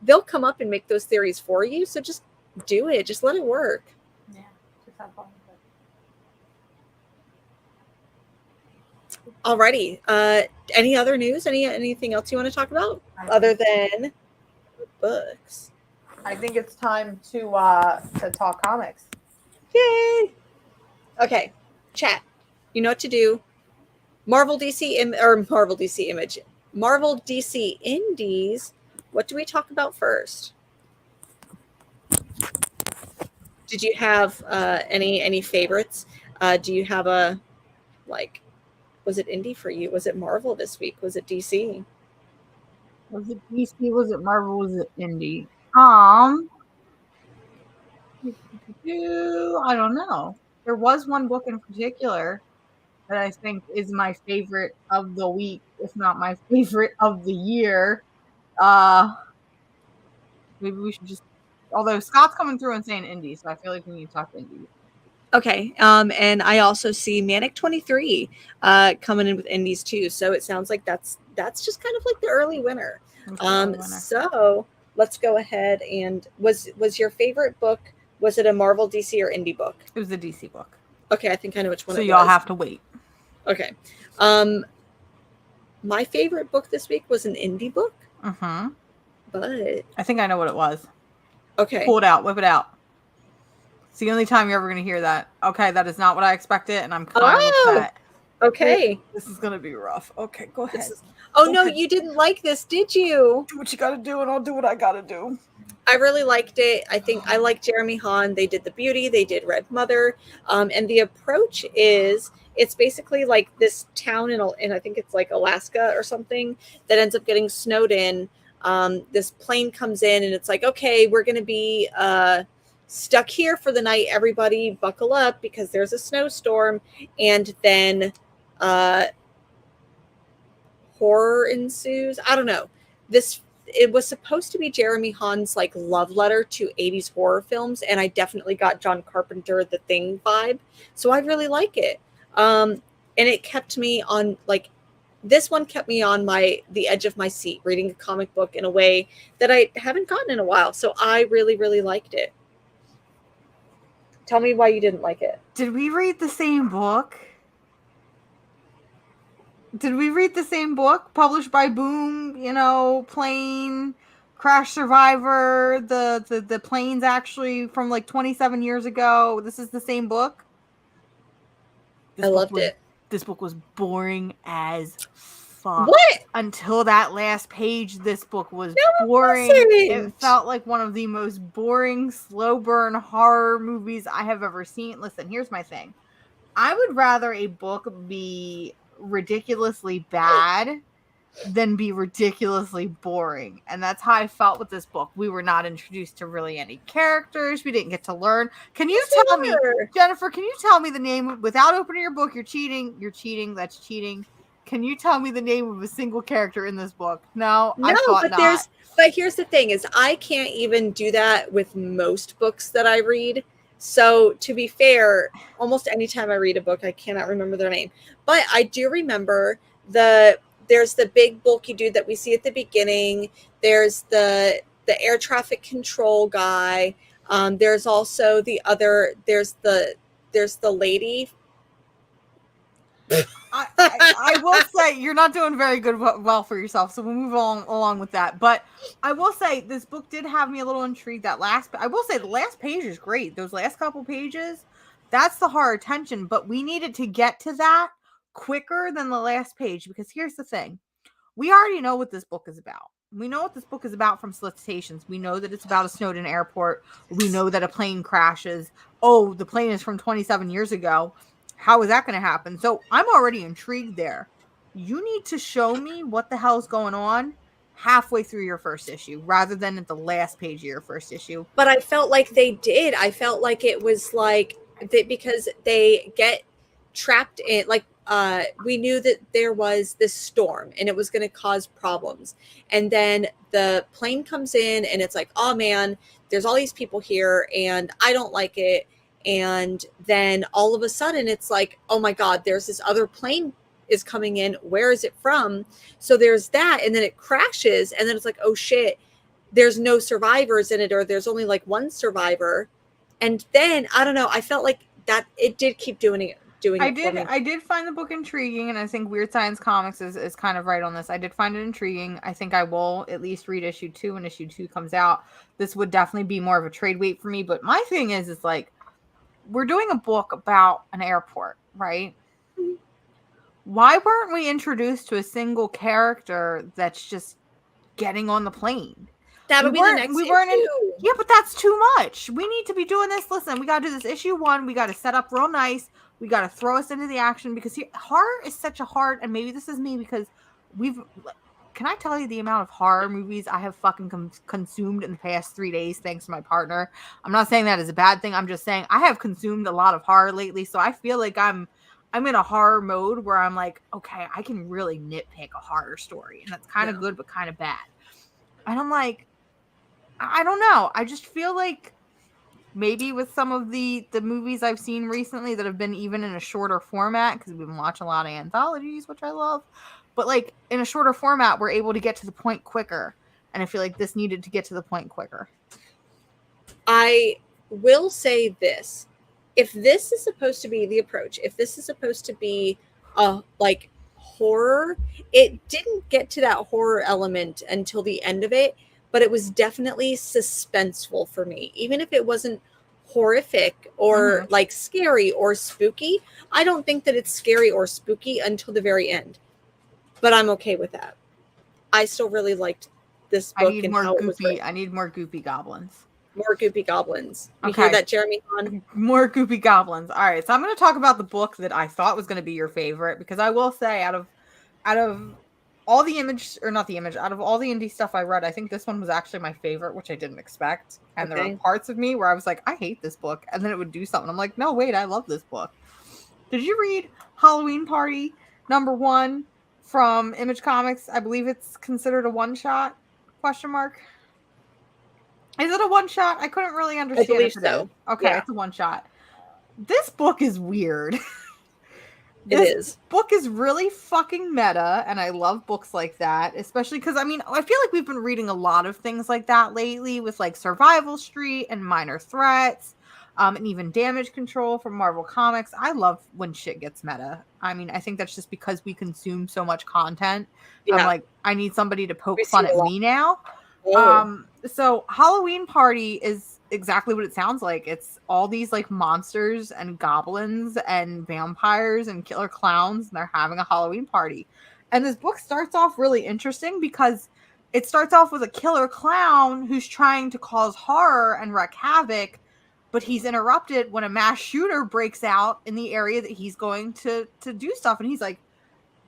they'll come up and make those theories for you. So just do it. Just let it work. Yeah, just have fun with it. Alrighty. Any other news? Anything else you want to talk about other than books? I think it's time to talk comics. Yay! Okay, chat. You know what to do. Marvel DC Image, Marvel DC Indies. What do we talk about first? Did you have any favorites? Do you have a like? Was it indie for you? Was it Marvel this week? Was it DC? Was it DC? Was it Marvel? Was it indie? I don't know. There was one book in particular that I think is my favorite of the week, if not my favorite of the year. Uh, maybe we should just Although Scott's coming through and saying indie, so I feel like we need to talk indie. Okay. And I also see Manic 23 coming in with indies too. So it sounds like that's just kind of like the early winner. So let's go ahead and was your favorite book, was it a Marvel, DC, or indie book? It was a DC book. Okay, I think I know which one so it was. So y'all have to wait. Okay. My favorite book this week was an indie book. But I think I know what it was. Okay. Pull it out, whip it out. It's the only time you're ever going to hear that. Okay, that is not what I expected, and I'm kind of upset. Okay. This is going to be rough. Okay, go ahead. No, you didn't like this, did you? Do what you got to do, and I'll do what I got to do. I really liked it. I think I like Jeremy Hahn. They did The Beauty. They did Red Mother. And the approach is, it's basically like this town in I think it's like Alaska or something that ends up getting snowed in. This plane comes in and it's like, okay, we're going to be stuck here for the night. Everybody buckle up because there's a snowstorm. And then horror ensues. I don't know. It was supposed to be Jeremy Hahn's like love letter to 80s horror films, and I definitely got John Carpenter The Thing vibe. So I really like it. And it kept me on, like, this one kept me on the edge of my seat, reading a comic book in a way that I haven't gotten in a while. So I really, really liked it. Tell me why you didn't like it. Did we read the same book? Did we read the same book published by Boom? Plane crash survivor. The plane's actually from like 27 years ago. This is the same book. I loved it. This book was boring as fuck. What? Until that last page, this book was No, boring. It felt like one of the most boring, slow burn horror movies I have ever seen. Listen, here's my thing. I would rather a book be ridiculously bad than be ridiculously boring, and that's how I felt with this book. We were not introduced to really any characters. We didn't get to learn. Can you tell me, Jennifer, can you tell me the name without opening your book? You're cheating. That's cheating. Can you tell me the name of a single character in this book? No, I thought not. But here's the thing is I can't even do that with most books that I read. So to be fair, almost anytime I read a book, I cannot remember their name. But I do remember there's the big bulky dude that we see at the beginning. There's the air traffic control guy. There's also there's the lady. I will say you're not doing very well for yourself, so we'll move along with that. But I will say this book did have me a little intrigued. I will say the last page is great. Those last couple pages, that's the horror tension. But we needed to get to that quicker than the last page, because here's the thing: we already know what this book is about. We know what this book is about from solicitations. We know that it's about a Snowden airport. We know that a plane crashes. Oh, the plane is from 27 years ago. How is that going to happen? So I'm already intrigued there. You need to show me what the hell's going on halfway through your first issue rather than at the last page of your first issue. But I felt like they did. I felt like it was like because they get trapped in, like, we knew that there was this storm and it was going to cause problems. And then the plane comes in and it's like, oh man, there's all these people here and I don't like it. And then all of a sudden it's like, oh my God, there's this other plane is coming in. Where is it from? So there's that. And then it crashes. And then it's like, oh shit, there's no survivors in it, or there's only like one survivor. And then, I don't know, I felt like that it did keep doing it. I did find the book intriguing, and I think Weird Science Comics is kind of right on this. I did find it intriguing. I think I will at least read issue 2 when issue 2 comes out. This would definitely be more of a trade weight for me. But my thing is like, we're doing a book about an airport, right? Why weren't we introduced to a single character that's just getting on the plane? That'll be the next issue. Yeah, but that's too much. We need to be doing this. Listen, we got to do this issue 1. We got to set up real nice. We got to throw us into the action, because horror is such a hard, and maybe this is me because can I tell you the amount of horror movies I have fucking consumed in the past 3 days thanks to my partner? I'm not saying that as a bad thing. I'm just saying I have consumed a lot of horror lately, so I feel like I'm in a horror mode where I'm like, okay, I can really nitpick a horror story, and that's kind of good but kind of bad. And I'm like, I don't know. I just feel like maybe with some of the movies I've seen recently that have been even in a shorter format, because we've been watching a lot of anthologies, which I love, but like in a shorter format, we're able to get to the point quicker. And I feel like this needed to get to the point quicker. I will say this. If this is supposed to be the approach, if this is supposed to be like horror, it didn't get to that horror element until the end of it, but it was definitely suspenseful for me. Even if it wasn't horrific or like scary or spooky, I don't think that it's scary or spooky until the very end. But I'm okay with that. I still really liked this book and how it was written. I need more goopy goblins. More goopy goblins. You hear that, Jeremy Hahn? More goopy goblins. All right, so I'm going to talk about the book that I thought was going to be your favorite, because I will say out of all the out of all the indie stuff I read, I think this one was actually my favorite, which I didn't expect. And there were parts of me where I was like, I hate this book, and then it would do something. I'm like, no, wait, I love this book. Did you read Halloween Party #1 from Image Comics? I believe it's considered a one-shot, ? Is it a one-shot? I couldn't really understand. I believe so. Okay, yeah. It's a one-shot. This book is weird. This book is really fucking meta, and I love books like that, especially because, I mean, I feel like we've been reading a lot of things like that lately with, like, Survival Street and Minor Threats, and even Damage Control from Marvel Comics. I love when shit gets meta. I mean, I think that's just because we consume so much content. Yeah. I'm like, I need somebody to poke fun at me now. So Halloween Party is exactly what it sounds like. It's all these like monsters and goblins and vampires and killer clowns, and they're having a Halloween party. And this book starts off really interesting because it starts off with a killer clown who's trying to cause horror and wreak havoc, but he's interrupted when a mass shooter breaks out in the area that he's going to do stuff. And he's like,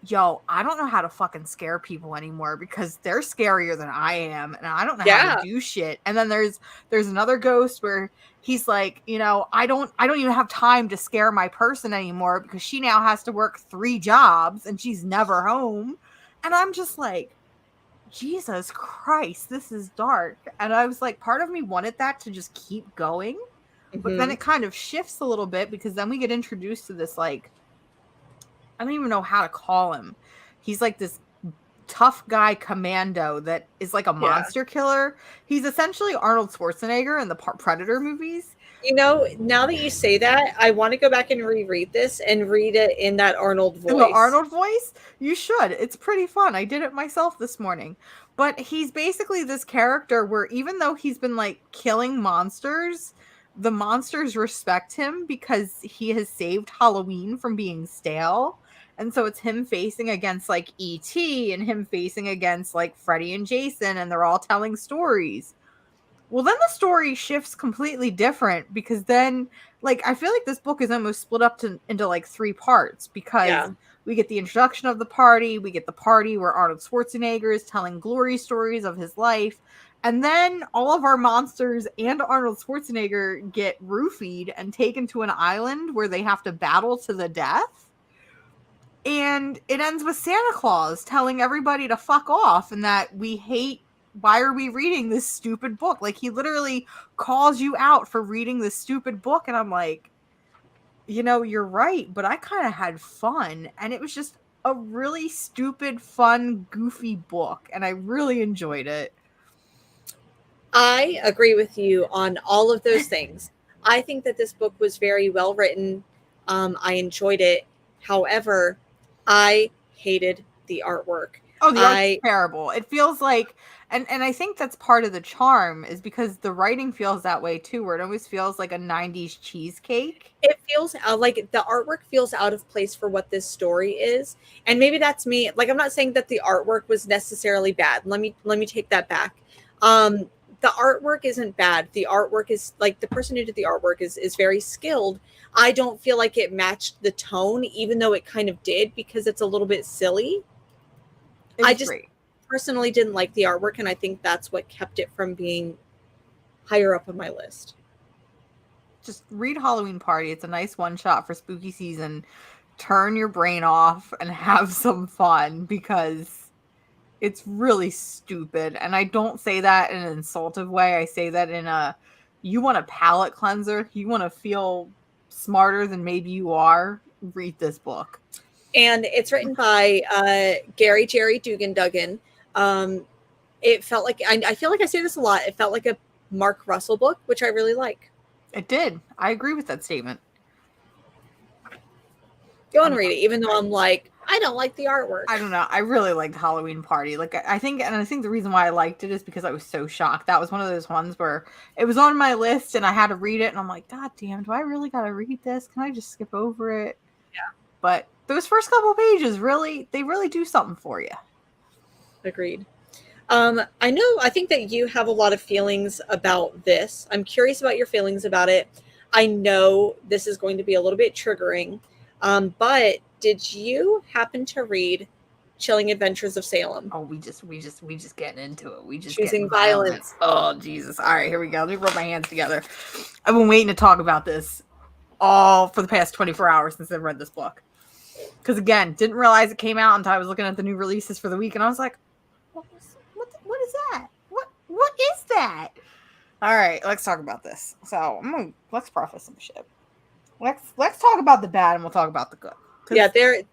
yo, I don't know how to fucking scare people anymore because they're scarier than I am, and I don't know how to do shit. And then there's another ghost where he's like, you know, I don't even have time to scare my person anymore because she now has to work 3 jobs and she's never home. And I'm just like, Jesus Christ, this is dark. And I was like, part of me wanted that to just keep going, but then it kind of shifts a little bit because then we get introduced to this, like, I don't even know how to call him. He's like this tough guy commando that is like a monster killer. He's essentially Arnold Schwarzenegger in the Predator movies. You know, now that you say that, I want to go back and reread this and read it in that Arnold voice. In the Arnold voice? You should. It's pretty fun. I did it myself this morning. But he's basically this character where even though he's been like killing monsters, the monsters respect him because he has saved Halloween from being stale. And so it's him facing against like E.T. and him facing against like Freddy and Jason, and they're all telling stories. Well, then the story shifts completely different because then, like, I feel like this book is almost split up into like 3 parts because we get the introduction of the party, we get the party where Arnold Schwarzenegger is telling glory stories of his life, and then all of our monsters and Arnold Schwarzenegger get roofied and taken to an island where they have to battle to the death. And it ends with Santa Claus telling everybody to fuck off and that we hate, why are we reading this stupid book? Like, he literally calls you out for reading this stupid book. And I'm like, you know, you're right, but I kind of had fun. And it was just a really stupid, fun, goofy book. And I really enjoyed it. I agree with you on all of those things. I think that this book was very well written. I enjoyed it. However, I hated the artwork. Oh, the art's terrible. It feels like, and I think that's part of the charm is because the writing feels that way too, where it always feels like a 90s cheesecake. It feels like the artwork feels out of place for what this story is. And maybe that's me. Like, I'm not saying that the artwork was necessarily bad. Let me take that back. The artwork isn't bad. The artwork is like, the person who did the artwork is very skilled. I don't feel like it matched the tone, even though it kind of did, because it's a little bit silly. I just personally didn't like the artwork, and I think that's what kept it from being higher up on my list. Just read Halloween Party. It's a nice one-shot for spooky season. Turn your brain off and have some fun, because It's really stupid. And I don't say that in an insultive way. I say that in a, you want a palate cleanser, you want to feel smarter than maybe you are, read this book. And it's written by Gary Jerry Dugan Duggan. It felt like, I feel like I say this a lot, it felt like a Mark Russell book, which I really like. It did. I agree with that statement. Go and read it, even though I'm like, I don't like the artwork. I don't know. I really liked Halloween Party. Like, I think the reason why I liked it is because I was so shocked. That was one of those ones where it was on my list and I had to read it, and I'm like, God damn, do I really gotta read this? Can I just skip over it? Yeah. But those first couple pages really do something for you. Agreed. I think that you have a lot of feelings about this. I'm curious about your feelings about it. I know this is going to be a little bit triggering, but did you happen to read Chilling Adventures of Salem? Oh, we just getting into it. We just choosing violence. Oh, Jesus. All right, here we go. Let me rub my hands together. I've been waiting to talk about this all for the past 24 hours since I read this book. Because again, didn't realize it came out until I was looking at the new releases for the week, and I was like, what is that? What is that? All right, let's talk about this. So let's preface some shit. Let's talk about the bad, and we'll talk about the good. Yeah,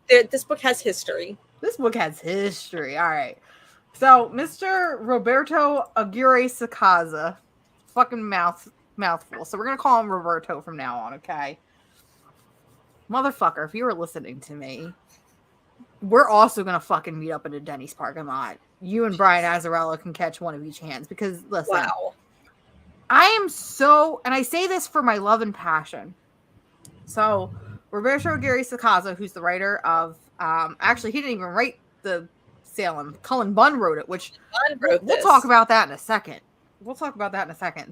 this book has history. This book has history. All right. So, Mr. Roberto Aguirre Sacasa, fucking mouthful. So we're gonna call him Roberto from now on, okay? Motherfucker, if you were listening to me, we're also gonna fucking meet up in a Denny's parking lot. You and Brian Azzarello can catch one of each hands because listen, wow. I am so, and I say this for my love and passion. So, Roberto Aguirre Sacasa, who's the writer of, actually, he didn't even write the Salem. Cullen Bunn wrote it, which we'll talk about that in a second.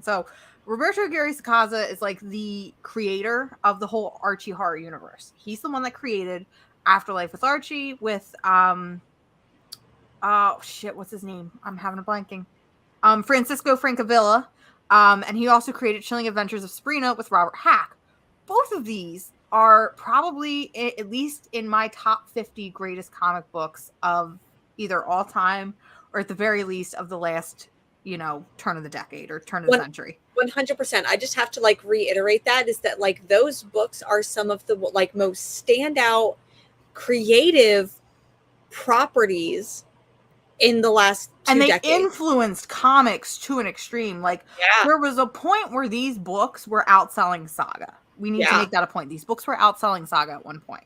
So, Roberto Aguirre Sacasa is like the creator of the whole Archie horror universe. He's the one that created Afterlife with Archie with, oh shit, what's his name? I'm having a blanking. Francisco Francavilla. And he also created Chilling Adventures of Sabrina with Robert Hack. Both of these are probably, at least in my top 50 greatest comic books of either all time or at the very least of the last, turn of the decade or turn of the century. 100%. I just have to reiterate that is that those books are some of the most standout creative properties in the last two decades. And they influenced comics to an extreme. There was a point where these books were outselling Saga. We need to make that a point. These books were outselling Saga at one point.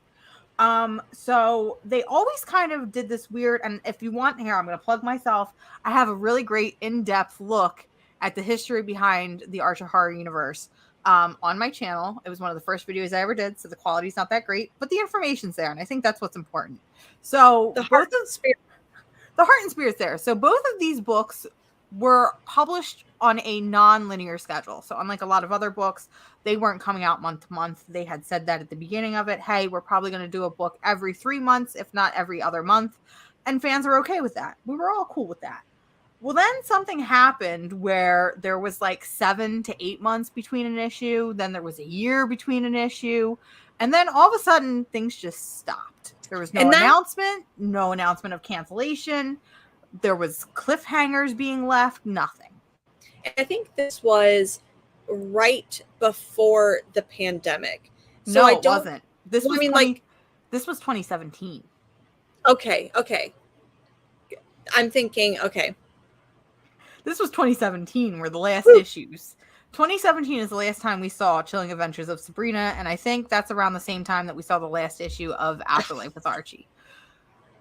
So they always kind of did this weird, and if you want, here, I'm going to plug myself. I have a really great in-depth look at the history behind the Archie horror universe on my channel. It was one of the first videos I ever did, so the quality's not that great, but the information's there, and I think that's what's important. So the heart and spirit's there. So both of these books were published on a non-linear schedule. So unlike a lot of other books, they weren't coming out month to month. They had said that at the beginning of it, hey, we're probably going to do a book every 3 months, if not every other month. And fans were okay with that. We were all cool with that. Well, then something happened where there was 7 to 8 months between an issue. Then there was a year between an issue. And then all of a sudden, things just stopped. There was no announcement of cancellation. There was cliffhangers being left, nothing. I think this was right before the pandemic. So no, it wasn't. This was 2017. Okay. I'm thinking, okay. This was 2017 were the last issues. 2017 is the last time we saw Chilling Adventures of Sabrina, and I think that's around the same time that we saw the last issue of Afterlife with Archie.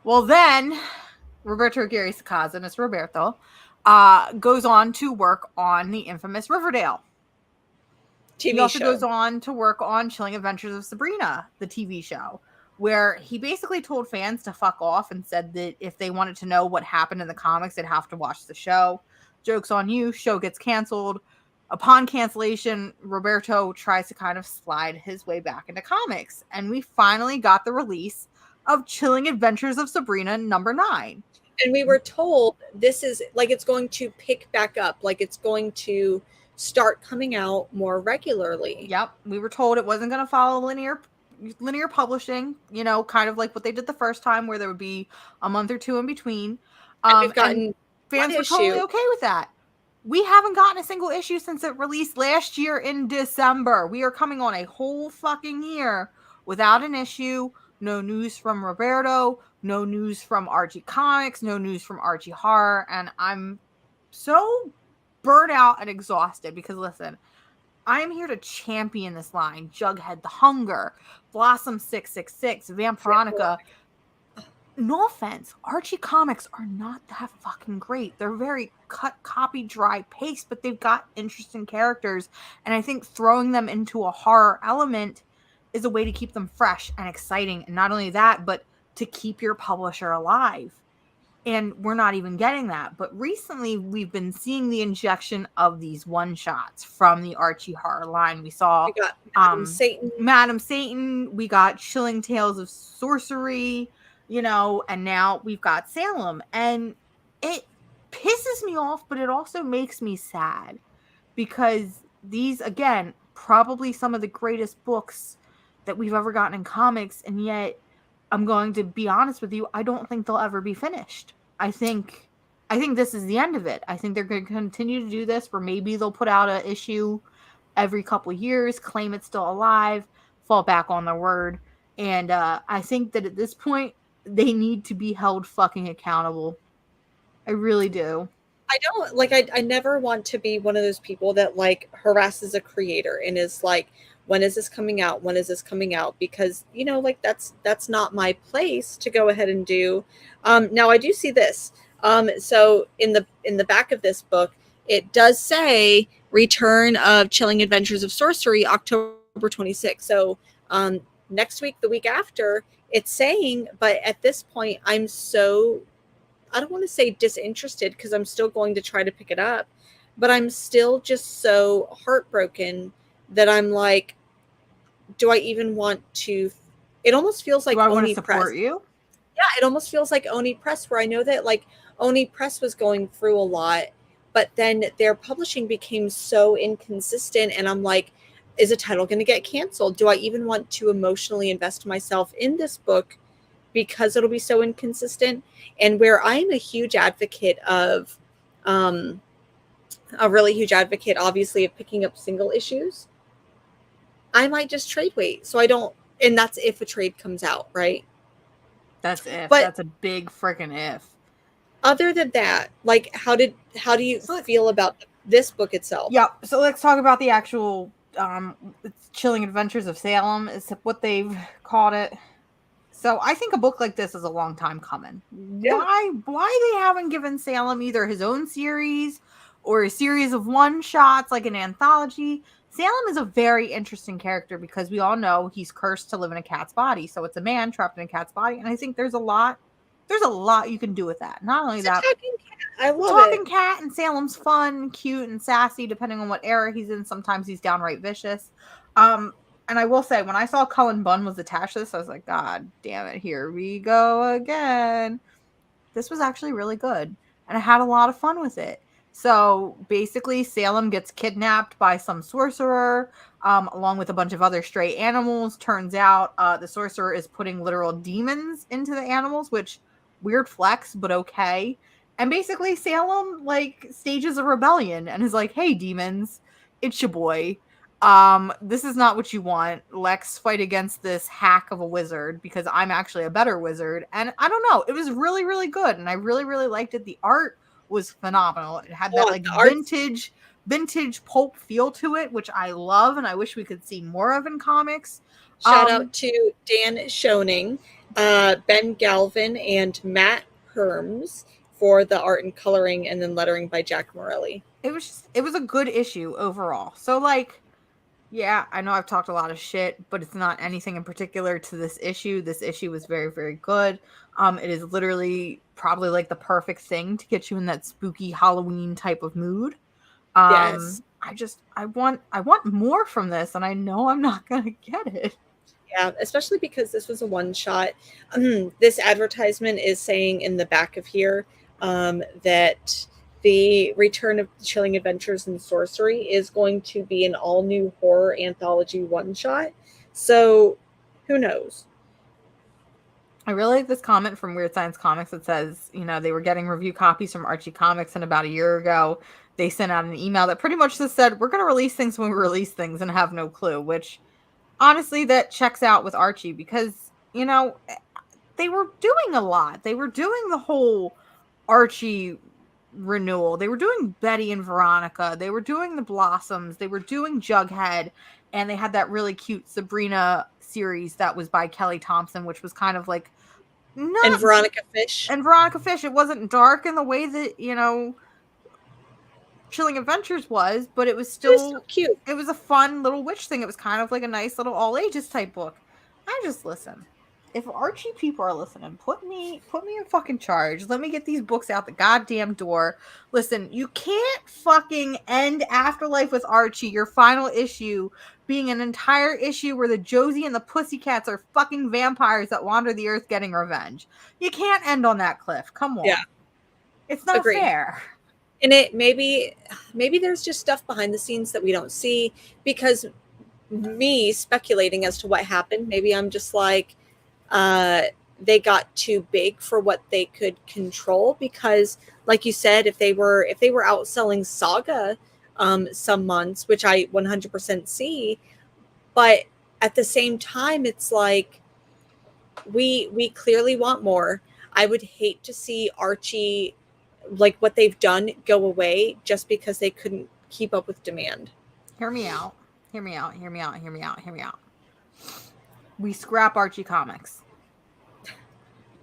Well, then Roberto Aguirre Sacasa, Mr. Roberto, goes on to work on the infamous Riverdale TV show. He also goes on to work on Chilling Adventures of Sabrina, the TV show, where he basically told fans to fuck off and said that if they wanted to know what happened in the comics, they'd have to watch the show. Joke's on you. Show gets canceled. Upon cancellation, Roberto tries to kind of slide his way back into comics. And we finally got the release of Chilling Adventures of Sabrina #9. And we were told this is it's going to pick back up. It's going to start coming out more regularly. Yep. We were told it wasn't going to follow linear publishing, kind of like what they did the first time where there would be a month or two in between. And we've And gotten fans one were totally issue. okay with that. We haven't gotten a single issue since it released last year in December. We are coming on a whole fucking year without an issue. No news from Roberto. No news from Archie Comics. No news from Archie Horror. And I'm so burnt out and exhausted because, listen, I am here to champion this line. Jughead the Hunger, Blossom 666, Vampironica. No offense, Archie comics are not that fucking great. They're very cut, copy, dry, paste, but they've got interesting characters. And I think throwing them into a horror element is a way to keep them fresh and exciting. And not only that, but to keep your publisher alive. And we're not even getting that. But recently, we've been seeing the injection of these one-shots from the Archie horror line. We saw We got Madam Satan. We got Chilling Tales of Sorcery, and now we've got Salem. And it pisses me off, but it also makes me sad because these, again, probably some of the greatest books that we've ever gotten in comics, and yet I'm going to be honest with you, I don't think they'll ever be finished. I think this is the end of it. I think they're going to continue to do this, where maybe they'll put out an issue every couple of years, claim it's still alive, fall back on their word. And I think that at this point, they need to be held fucking accountable. I really do. I don't I never want to be one of those people that harasses a creator and is like, when is this coming out? When is this coming out? Because that's not my place to go ahead and do. Now I do see this. So in the back of this book, it does say Return of Chilling Adventures of Sorcery, October 26th. So next week, the week after, it's saying, but at this point, I'm so, I don't want to say disinterested because I'm still going to try to pick it up, but I'm still just so heartbroken that I'm like, do I even want to? It almost feels like do I want Oni to support Press. you? Yeah, it almost feels like Oni Press, where I know that Oni Press was going through a lot, but then their publishing became so inconsistent, and I'm like, is a title going to get canceled? Do I even want to emotionally invest myself in this book because it'll be so inconsistent? And where I'm a huge advocate of, a really huge advocate, obviously, of picking up single issues, I might just trade wait. So I don't, and that's if a trade comes out, right? That's if. But that's a big freaking if. Other than that, how do you feel about this book itself? Yep. So let's talk about the actual Chilling Adventures of Salem is what they've called it. So I think a book like this is a long time coming. Yeah. Why they haven't given Salem either his own series or a series of one-shots like an anthology? Salem is a very interesting character because we all know he's cursed to live in a cat's body. So it's a man trapped in a cat's body. And I think there's a lot you can do with that. Not only that, talking cat. I love talking it. cat, and Salem's fun, cute, and sassy, depending on what era he's in. Sometimes he's downright vicious. And I will say, when I saw Cullen Bunn was attached to this, I was like, God damn it, here we go again. This was actually really good, and I had a lot of fun with it. So basically, Salem gets kidnapped by some sorcerer, along with a bunch of other stray animals. Turns out the sorcerer is putting literal demons into the animals, which weird flex, but okay. And basically, Salem stages a rebellion and is like, "Hey, demons, it's your boy. This is not what you want. Let's fight against this hack of a wizard because I'm actually a better wizard." And I don't know, it was really, really good, and I really, really liked it. The art was phenomenal. It had that vintage pulp feel to it, which I love, and I wish we could see more of in comics. Shout out to Dan Schoening, Ben Galvin, and Matt Herms for the art and coloring, and then lettering by Jack Morelli. It was a good issue overall. So yeah, I know I've talked a lot of shit, but it's not anything in particular to this issue. This issue was very, very good. It is literally probably the perfect thing to get you in that spooky Halloween type of mood. Yes. I want more from this, and I know I'm not gonna get it. Yeah, especially because this was a one shot. This advertisement is saying in the back of here that the Return of Chilling Adventures in Sorcery is going to be an all-new horror anthology one-shot. So, who knows? I really like this comment from Weird Science Comics that says, you know, they were getting review copies from Archie Comics, and about a year ago, they sent out an email that pretty much just said, we're going to release things when we release things and have no clue, which honestly, that checks out with Archie because, you know, they were doing a lot. They were doing the whole Archie renewal. They were doing Betty and Veronica. They were doing the Blossoms. They were doing Jughead. And they had that really cute Sabrina series that was by Kelly Thompson, which was kind of like And not. Veronica Fish. And Veronica Fish. It wasn't dark in the way that, you know, Chilling Adventures was, but it was still It was so cute. It was a fun little witch thing. It was kind of like a nice little all ages type book. I just listen. If Archie people are listening, put me in fucking charge. Let me get these books out the goddamn door. Listen, you can't fucking end Afterlife with Archie, your final issue, being an entire issue where the Josie and the Pussycats are fucking vampires that wander the earth getting revenge. You can't end on that cliff. Come on. Yeah. It's not Agreed. fair. And it maybe there's just stuff behind the scenes that we don't see, because me speculating as to what happened, maybe I'm just like, they got too big for what they could control, because like you said, if they were outselling Saga some months, which I 100% see, but at the same time it's like we clearly want more. I would hate to see Archie, like what they've done, go away just because they couldn't keep up with demand. Hear me out. We scrap Archie Comics.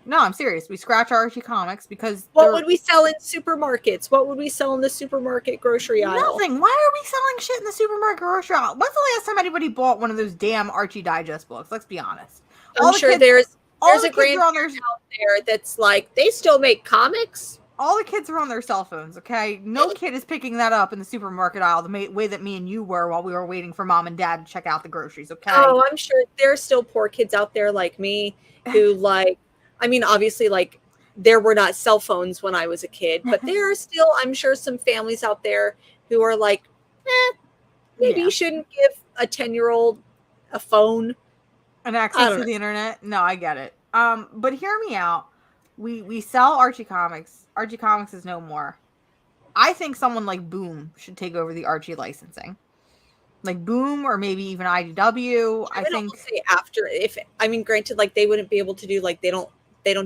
No, I'm serious. We scratch Archie Comics because what would we sell in supermarkets? What would we sell in the supermarket grocery aisle? Nothing. Why are we selling shit in the supermarket grocery aisle? When's the last time anybody bought one of those damn Archie Digest books? Let's be honest. I'm sure there's a grandparent out there that's like, they still make comics. All the kids are on their cell phones, okay? No kid is picking that up in the supermarket aisle the way that me and you were while we were waiting for mom and dad to check out the groceries, okay? Oh, I'm sure there's still poor kids out there like me who like, I mean, obviously, like, there were not cell phones when I was a kid, but there are still, I'm sure, some families out there who are like, maybe you shouldn't give a 10-year-old a phone. And access to the internet? No, I get it. But hear me out. We sell Archie Comics. Archie Comics is no more. I think someone like Boom should take over the Archie licensing. Like Boom, or maybe even IDW. I think say after, granted, like, they wouldn't be able to do, like, they don't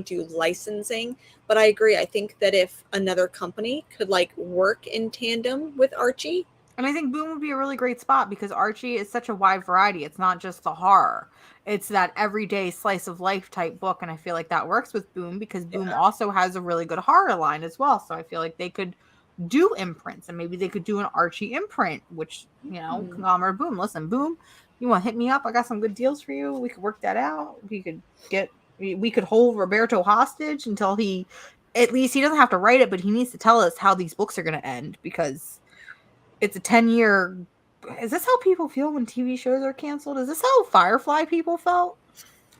do licensing, but I agree. I think that if another company could like work in tandem with Archie, and I think Boom would be a really great spot because Archie is such a wide variety. It's not just the horror. It's that everyday slice of life type book. And I feel like that works with Boom because Boom also has a really good horror line as well. So I feel like they could do imprints, and maybe they could do an Archie imprint, which, you know, conglomerate Boom. Listen, Boom, you want to hit me up? I got some good deals for you. We could work that out. We could hold Roberto hostage until at least he doesn't have to write it, but he needs to tell us how these books are going to end, because it's a 10-year. Is this how people feel when TV shows are canceled? Is this how Firefly people felt?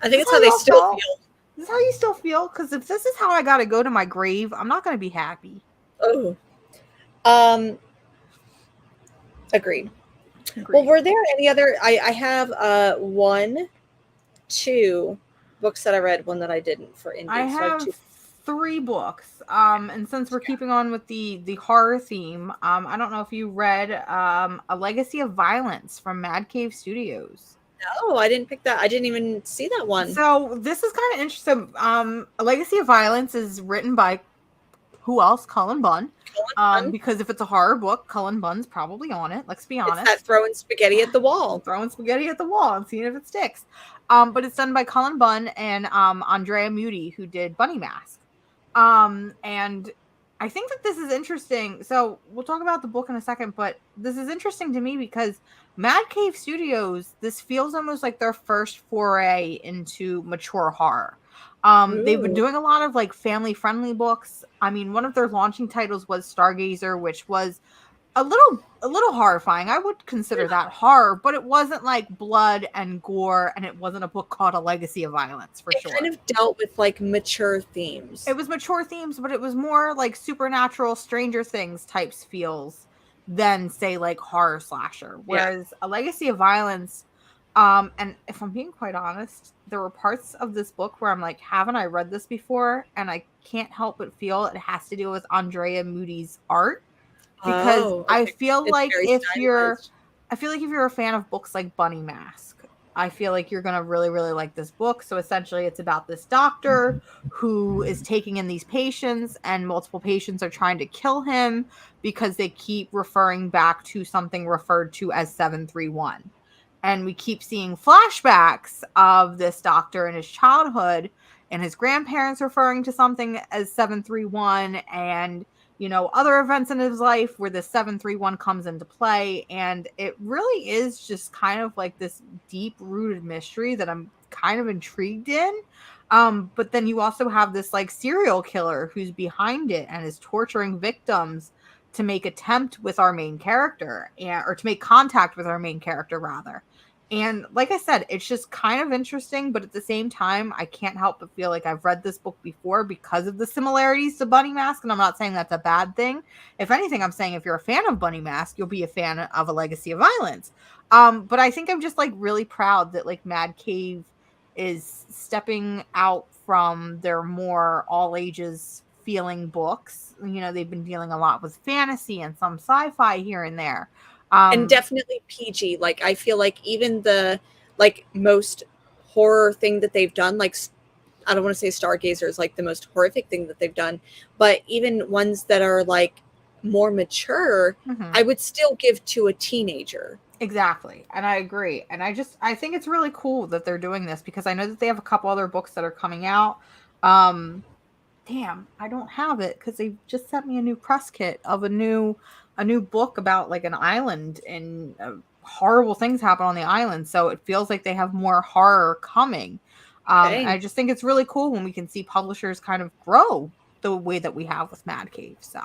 I think it's how they still feel. Is this how you still feel? Because if this is how I got to go to my grave, I'm not going to be happy. Oh. Agreed. Well, were there any other? I have 1, 2 books that I read, one that I didn't for indie. I have 3 books. And since we're keeping on with the horror theme, I don't know if you read A Legacy of Violence from Mad Cave Studios. No, I didn't pick that. I didn't even see that one. So this is kind of interesting. A Legacy of Violence is written by who else? Cullen Bunn. Because if it's a horror book, Cullen Bunn's probably on it. Let's be honest. It's that throwing spaghetti at the wall. Throwing spaghetti at the wall and seeing if it sticks. But it's done by Cullen Bunn and Andrea Muti, who did Bunny Mask. And I think that this is interesting. So we'll talk about the book in a second, but this is interesting to me because Mad Cave Studios, this feels almost like their first foray into mature horror. They've been doing a lot of like family friendly books. I mean, one of their launching titles was Stargazer, which was a little horrifying. I would consider that horror, but it wasn't like blood and gore, and it wasn't a book called A Legacy of Violence for sure. It kind of dealt with like mature themes. It was mature themes, but it was more like supernatural, Stranger Things types feels than say like horror slasher. Whereas A Legacy of Violence, And if I'm being quite honest, there were parts of this book where I'm like, haven't I read this before? And I can't help but feel it has to do with Andrea Moody's art, because Oh, okay. It's very stylized. I feel like if you're a fan of books like Bunny Mask, I feel like you're gonna really, really like this book. So essentially, it's about this doctor who is taking in these patients, and multiple patients are trying to kill him because they keep referring back to something referred to as 731. And we keep seeing flashbacks of this doctor in his childhood and his grandparents referring to something as 731, and other events in his life where the 731 comes into play. And it really is just kind of like this deep rooted mystery that I'm kind of intrigued in. But then you also have this like serial killer who's behind it and is torturing victims to make attempt with our main character, or to make contact with our main character rather. And like I said, it's just kind of interesting, but at the same time, I can't help but feel like I've read this book before because of the similarities to Bunny Mask. And I'm not saying that's a bad thing. If anything, I'm saying if you're a fan of Bunny Mask, you'll be a fan of A Legacy of Violence. But I think I'm just like really proud that like Mad Cave is stepping out from their more all ages feeling books. They've been dealing a lot with fantasy and some sci-fi here and there. And definitely PG. Like I feel like even the like most horror thing that they've done, like I don't want to say Stargazer is like the most horrific thing that they've done, but even ones that are like more mature, I would still give to a teenager. Exactly. And I agree. And I think it's really cool that they're doing this, because I know that they have a couple other books that are coming out. Damn, I don't have it because they just sent me a new press kit of a new book about like an island, and horrible things happen on the island. So it feels like they have more horror coming. Okay. I just think it's really cool when we can see publishers kind of grow the way that we have with Mad Cave. So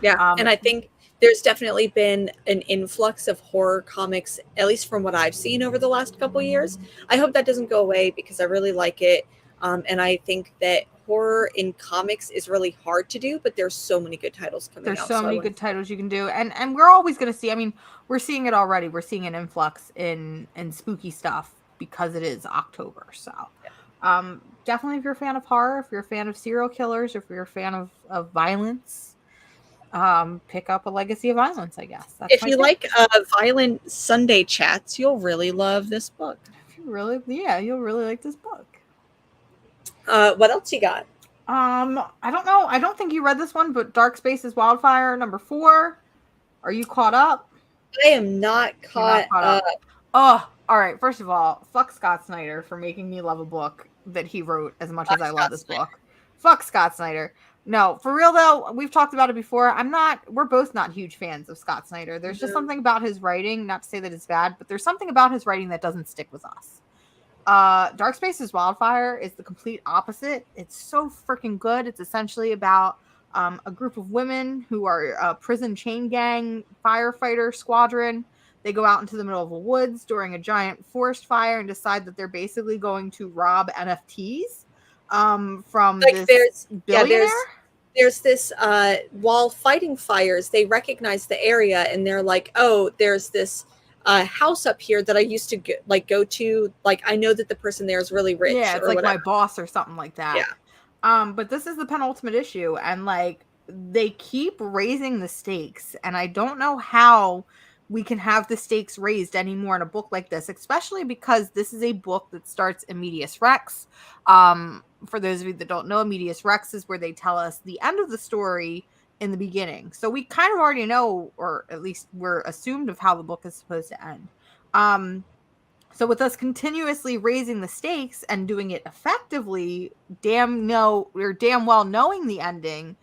Yeah. And I think there's definitely been an influx of horror comics, at least from what I've seen over the last couple of years. I hope that doesn't go away because I really like it. And I think that horror in comics is really hard to do, but there's so many good titles coming out. There's so many good titles you can do. And we're always going to see, I mean, we're seeing it already. We're seeing an influx in spooky stuff because it is October. So definitely, if you're a fan of horror, if you're a fan of serial killers, if you're a fan of violence, pick up A Legacy of Violence, I guess. That's if you like violent Sunday chats, you'll really love this book. You'll really like this book. What else you got? I don't know. I don't think you read this one, but Dark Spaces Wildfire #4. Are you caught up? I am not caught up. Oh, all right. First of all, fuck Scott Snyder for making me love a book that he wrote as much as I love this book. Fuck Scott Snyder. No, for real though, we've talked about it before. We're both not huge fans of Scott Snyder. There's just something about his writing, not to say that it's bad, but there's something about his writing that doesn't stick with us. Dark Spaces Wildfire is the complete opposite. It's so freaking good. It's essentially about a group of women who are a prison chain gang firefighter squadron. They go out into the middle of the woods during a giant forest fire and decide that they're basically going to rob NFTs from like this billionaire. There's this while fighting fires, they recognize the area and they're like, oh, there's this house up here that I used to go to. Like, I know that the person there is really rich. Yeah, it's like whatever. My boss or something like that. Yeah. But this is the penultimate issue, and like they keep raising the stakes, and I don't know how we can have the stakes raised anymore in a book like this, especially because this is a book that starts in medias res. For those of you that don't know, medias res is where they tell us the end of the story in the beginning. So we kind of already know, or at least we're assumed of how the book is supposed to end. So with us continuously raising the stakes and doing it effectively, damn well knowing the ending,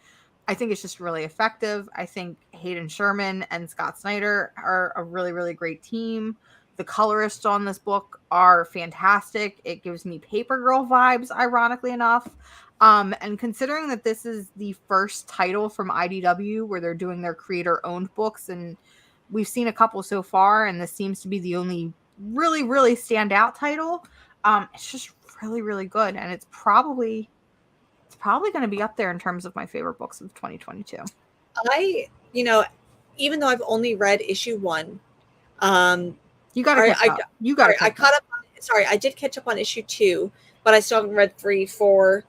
I think it's just really effective. I think Hayden Sherman and Scott Snyder are a really, really great team. The colorists on this book are fantastic. It gives me Paper Girl vibes, ironically enough. And considering that this is the first title from IDW where they're doing their creator-owned books, and we've seen a couple so far, and this seems to be the only really, really standout title, it's just really, really good. And it's probably going to be up there in terms of my favorite books of 2022. Even though I've only read issue 1, You got to catch up. You got to catch I caught up. Sorry, I did catch up on issue 2, but I still haven't read 3, 4.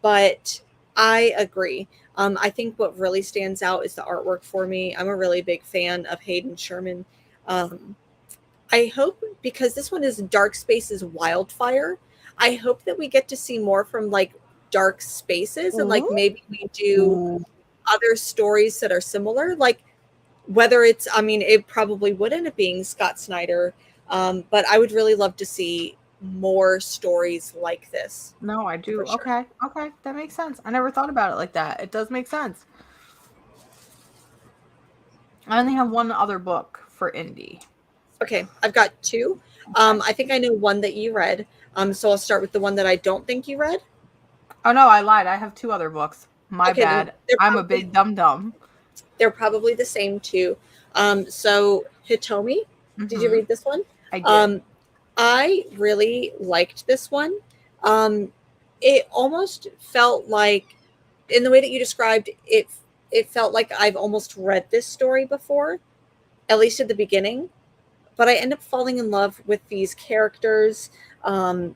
But I agree. I think what really stands out is the artwork for me. I'm a really big fan of Hayden Sherman. I hope, because this one is Dark Spaces Wildfire, I hope that we get to see more from like Dark Spaces, and like maybe we do other stories that are similar, like whether it's, I mean, it probably would end up being Scott Snyder, but I would really love to see more stories like this. No, I do. Sure. Okay, that makes sense. I never thought about it like that. It does make sense. I only have one other book for indie. Okay, I've got 2. I think I know one that you read. So I'll start with the one that I don't think you read. Oh no, I lied. I have 2 other books. My bad. I'm a big dum-dum. They're probably the same too. So Hitomi, did you read this one? I did. I really liked this one. It almost felt like, in the way that you described it, it felt like I've almost read this story before, at least at the beginning. But I end up falling in love with these characters. The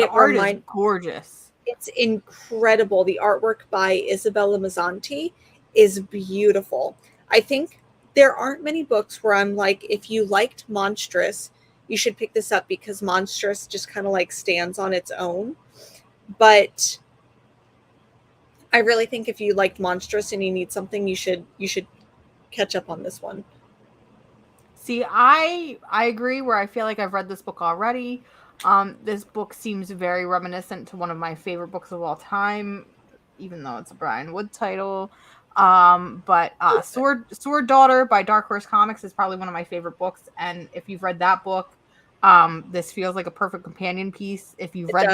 art is gorgeous. It's incredible. The artwork by Isabella Mazzanti is beautiful. I think there aren't many books where I'm like, if you liked Monstrous, you should pick this up, because Monstrous just kind of like stands on its own. But I really think if you liked Monstrous and you need something, you should catch up on this one. See, I agree, where I feel like I've read this book already. This book seems very reminiscent to one of my favorite books of all time, even though it's a Brian Wood title. But Sword Daughter by Dark Horse Comics is probably one of my favorite books. And if you've read that book, this feels like a perfect companion piece. If you've read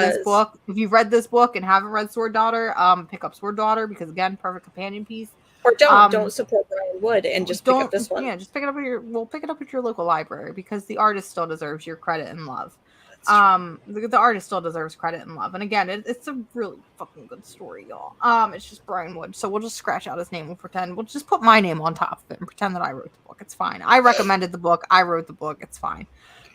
this book and haven't read Sword Daughter, pick up Sword Daughter, because again, perfect companion piece. Or don't support Brian Wood and just pick up this one. Yeah, just pick it up at your local library, because the artist still deserves your credit and love. The artist still deserves credit and love. And again, it's a really fucking good story, y'all. It's just Brian Wood, so we'll just scratch out his name. We'll just put my name on top of it and pretend that I wrote the book. It's fine. I recommended the book. I wrote the book. It's fine.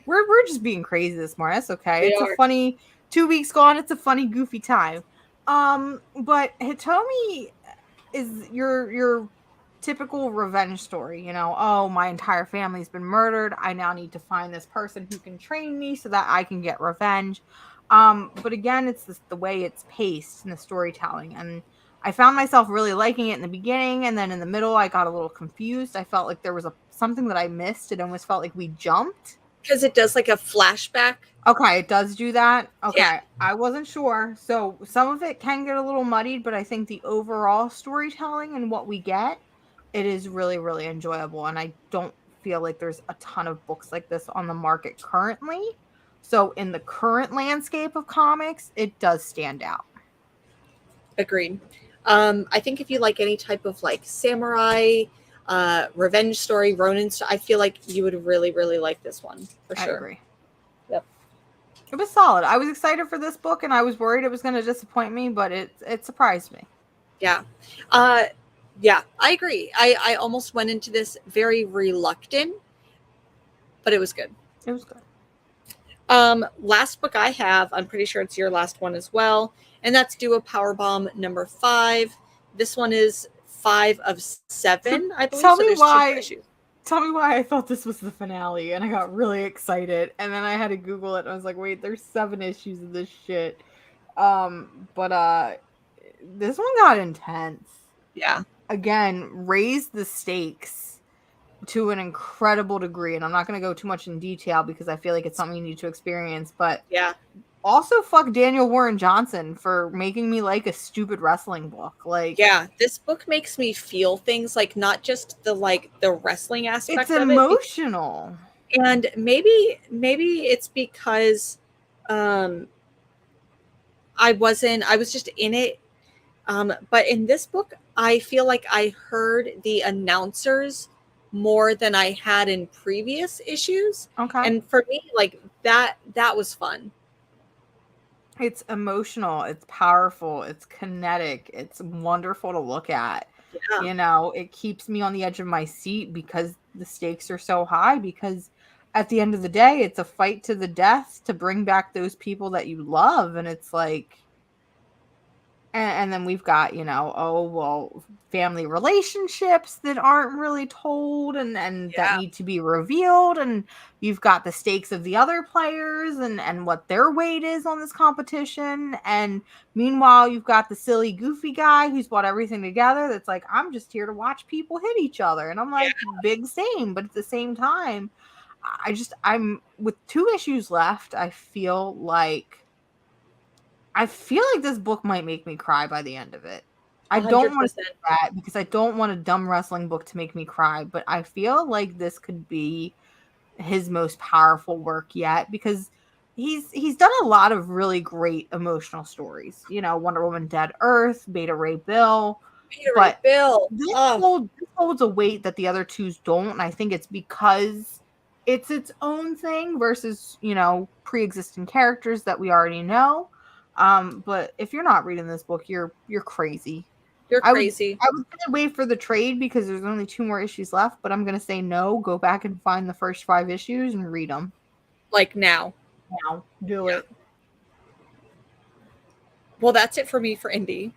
We're just being crazy this morning. That's okay. It's a funny 2 weeks gone. It's a funny, goofy time. But Hitomi is your typical revenge story, oh, my entire family's been murdered. I now need to find this person who can train me so that I can get revenge. But again, it's the way it's paced in the storytelling. And I found myself really liking it in the beginning, and then in the middle, I got a little confused. I felt like there was something that I missed. It almost felt like we jumped. Because it does like a flashback. Okay, it does do that. Okay, yeah. I wasn't sure. So some of it can get a little muddied, but I think the overall storytelling and what we get, it is really, really enjoyable. And I don't feel like there's a ton of books like this on the market currently. So in the current landscape of comics, it does stand out. Agreed. I think if you like any type of like samurai, revenge story, Ronin, I feel like you would really, really like this one for sure. I agree. Yep. It was solid. I was excited for this book, and I was worried it was going to disappoint me, but it surprised me. Yeah. Yeah, I agree. I almost went into this very reluctant, but it was good. It was good. Last book I have, I'm pretty sure it's your last one as well, and that's Do a Powerbomb number 5. This one is 5 of 7, I believe. Tell me why I thought this was the finale, and I got really excited, and then I had to Google it, and I was like, wait, there's 7 issues of this shit. But this one got intense. Yeah. Again, raised the stakes to an incredible degree, and I'm not going to go too much in detail because I feel like it's something you need to experience, but yeah. Also, fuck Daniel Warren Johnson for making me like a stupid wrestling book. Like, yeah, this book makes me feel things, like not just the wrestling aspect. It's emotional, and maybe it's because I was just in it. But in this book, I feel like I heard the announcers more than I had in previous issues. Okay, and for me, like that was fun. It's emotional, it's powerful, it's kinetic, it's wonderful to look at. Yeah. It keeps me on the edge of my seat because the stakes are so high, because at the end of the day, it's a fight to the death to bring back those people that you love. And it's like, and then we've got, family relationships that aren't really told and that Yeah. need to be revealed. And you've got the stakes of the other players and what their weight is on this competition. And meanwhile, you've got the silly, goofy guy who's brought everything together that's like, I'm just here to watch people hit each other. And I'm like, big same. But at the same time, I'm with 2 issues left. I feel like this book might make me cry by the end of it. I don't want to say that because I don't want a dumb wrestling book to make me cry, but I feel like this could be his most powerful work yet because he's done a lot of really great emotional stories. Wonder Woman Dead Earth, Beta Ray Bill. This holds a weight that the other 2s don't, and I think it's because it's its own thing versus, pre-existing characters that we already know. But if you're not reading this book, you're crazy. You're crazy. I was gonna wait for the trade because there's only 2 more issues left, but I'm gonna say no. Go back and find the first 5 issues and read them. Like now. Do it. Well, that's it for me for indie.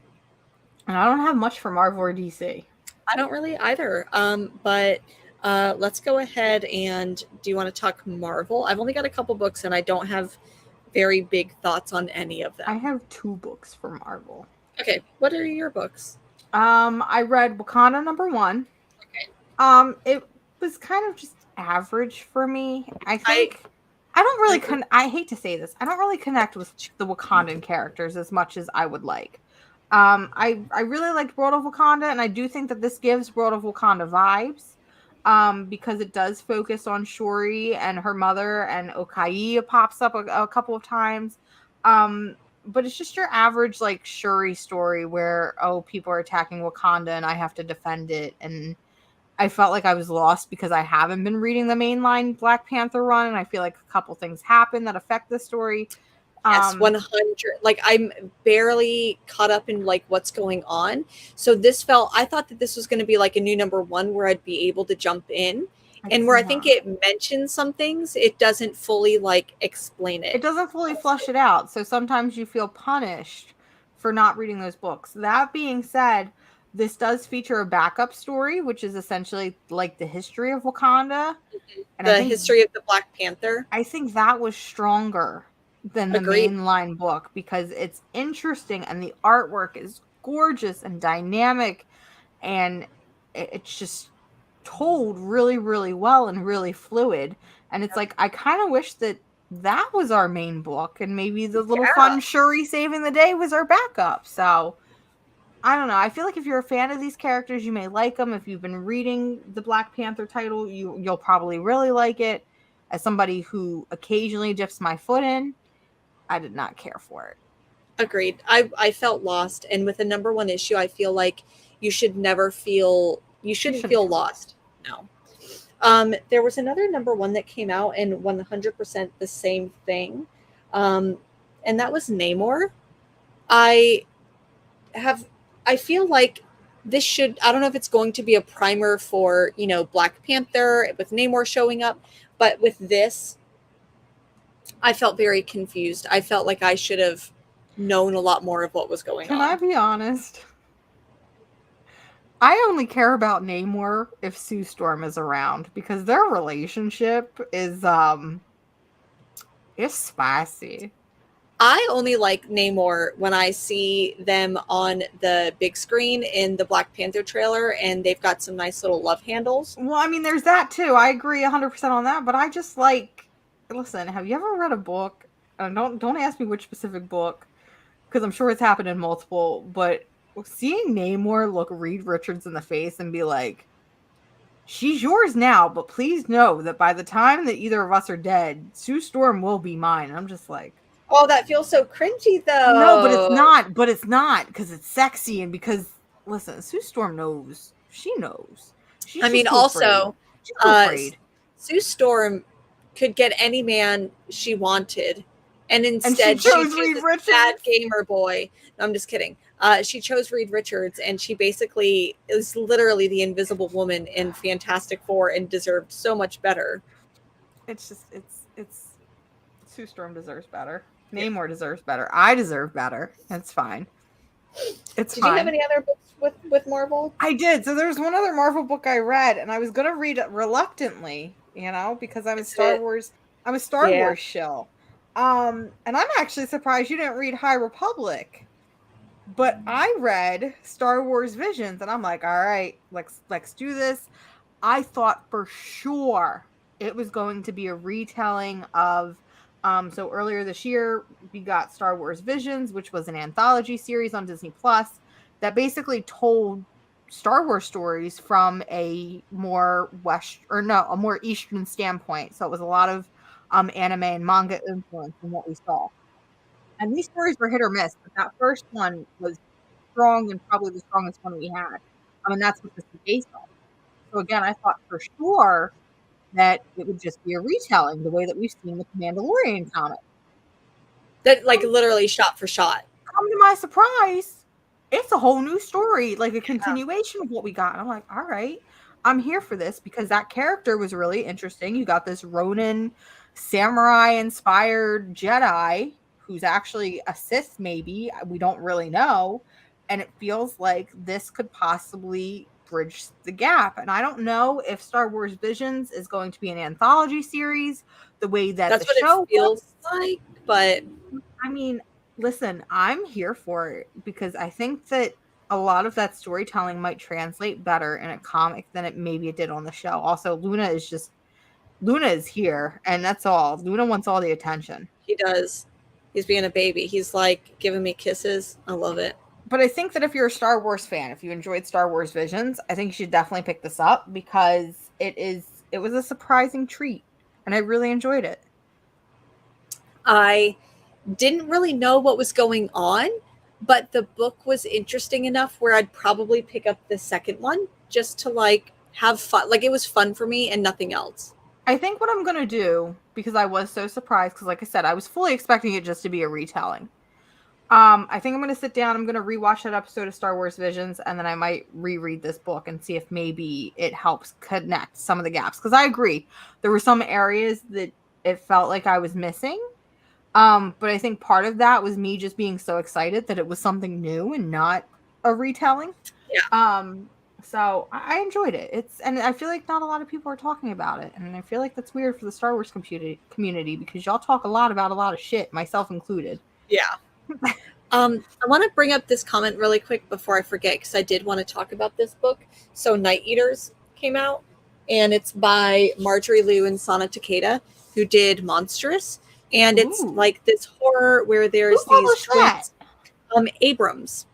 And I don't have much for Marvel or DC. I don't really either. But let's go ahead and do you want to talk Marvel? I've only got a couple books and I don't have very big thoughts on any of them. I have 2 books for Marvel. Okay, what are your books? I read Wakanda #1. Okay. It was kind of just average for me. I think I don't really I hate to say this. I don't really connect with the Wakandan characters as much as I would like. I really liked World of Wakanda, and I do think that this gives World of Wakanda vibes. Because it does focus on Shuri and her mother, and Okai pops up a couple of times. But it's just your average like Shuri story where people are attacking Wakanda and I have to defend it, and I felt like I was lost because I haven't been reading the mainline Black Panther run, and I feel like a couple things happen that affect the story. Yes, 100. Like I'm barely caught up in like what's going on. So I thought that this was going to be like a new #1 where I'd be able to jump in. And where I think it mentions some things, it doesn't fully like explain it. It doesn't fully flush it out. So sometimes you feel punished for not reading those books. That being said, this does feature a backup story, which is essentially like the history of Wakanda. Mm-hmm. And the history of the Black Panther. I think that was stronger than the mainline book because it's interesting and the artwork is gorgeous and dynamic and it's just told really, really well and really fluid. And it's like, I kind of wish that was our main book and maybe the little fun Shuri saving the day was our backup. So I don't know. I feel like if you're a fan of these characters, you may like them. If you've been reading the Black Panther title, you'll probably really like it. As somebody who occasionally dips my foot in, I did not care for it. Agreed. I felt lost. And with a #1 issue, I feel like you shouldn't feel lost. No. There was another #1 that came out and 100% the same thing. And that was Namor. I feel like this I don't know if it's going to be a primer for, Black Panther with Namor showing up, but with this, I felt very confused. I felt like I should have known a lot more of what was going on. Can I be honest? I only care about Namor if Sue Storm is around because their relationship is it's spicy. I only like Namor when I see them on the big screen in the Black Panther trailer and they've got some nice little love handles. Well, I mean, there's that too. I agree 100% on that, but I just listen, have you ever read a book? Don't ask me which specific book because I'm sure it's happened in multiple, but seeing Namor look Reed Richards in the face and be like, she's yours now, but please know that by the time that either of us are dead, Sue Storm will be mine. I'm just like, oh, that feels so cringy though. No, but it's not because it's sexy and because listen, Sue Storm knows. She knows. She's also afraid. Sue Storm could get any man she wanted, and instead she chose Reed Richards, bad gamer boy. No, I'm just kidding. She chose Reed Richards, and she basically is literally the Invisible Woman in Fantastic Four and deserved so much better. it's just it's Sue Storm deserves better. Namor deserves better. I deserve better. It's fine. It's Did fine. you have any other books with Marvel? I did. So there's one other Marvel book I read, and I was gonna read it reluctantly, because I'm a Star Wars. I'm a Star Wars shill. And I'm actually surprised you didn't read High Republic. But I read Star Wars Visions, and I'm like, all right, let's do this. I thought for sure it was going to be a retelling of. So earlier this year, we got Star Wars Visions, which was an anthology series on Disney Plus that basically told Star Wars stories from a more a more Eastern standpoint. So it was a lot of anime and manga influence in what we saw. And these stories were hit or miss, but that first one was strong and probably the strongest one we had. I mean, that's what this is based on. So again, I thought for sure that it would just be a retelling, the way that we've seen with the Mandalorian comic. That literally shot for shot. Come to my surprise, it's a whole new story, like a continuation of what we got. And I'm like, all right, I'm here for this because that character was really interesting. You got this Ronin samurai-inspired Jedi who's actually a Sith, maybe. We don't really know. And it feels like this could possibly bridge the gap. And I don't know if Star Wars Visions is going to be an anthology series the way that that's the what show it feels like. But I mean, listen, I'm here for it because I think that a lot of that storytelling might translate better in a comic than it did on the show. Also, Luna is here, and that's all. Luna wants all the attention. He does. He's being a baby. He's like giving me kisses. I love it. But I think that if you're a Star Wars fan, if you enjoyed Star Wars Visions, I think you should definitely pick this up because it was a surprising treat, and I really enjoyed it. I didn't really know what was going on, but the book was interesting enough where I'd probably pick up the second one just to have fun. Like it was fun for me and nothing else. I think what I'm going to do, because I was so surprised, because like I said, I was fully expecting it just to be a retelling. I think I'm going to sit down, I'm going to rewatch that episode of Star Wars Visions, and then I might reread this book and see if maybe it helps connect some of the gaps. Because I agree, there were some areas that it felt like I was missing. But I think part of that was me just being so excited that it was something new and not a retelling. Yeah. So I enjoyed it. And I feel like not a lot of people are talking about it. And I feel like that's weird for the Star Wars community because y'all talk a lot about a lot of shit, myself included. Yeah. I want to bring up this comment really quick before I forget because I did want to talk about this book. So Night Eaters came out, and it's by Marjorie Liu and Sana Takeda, who did Monstrous. And it's like this horror where there's these twins. Abrams.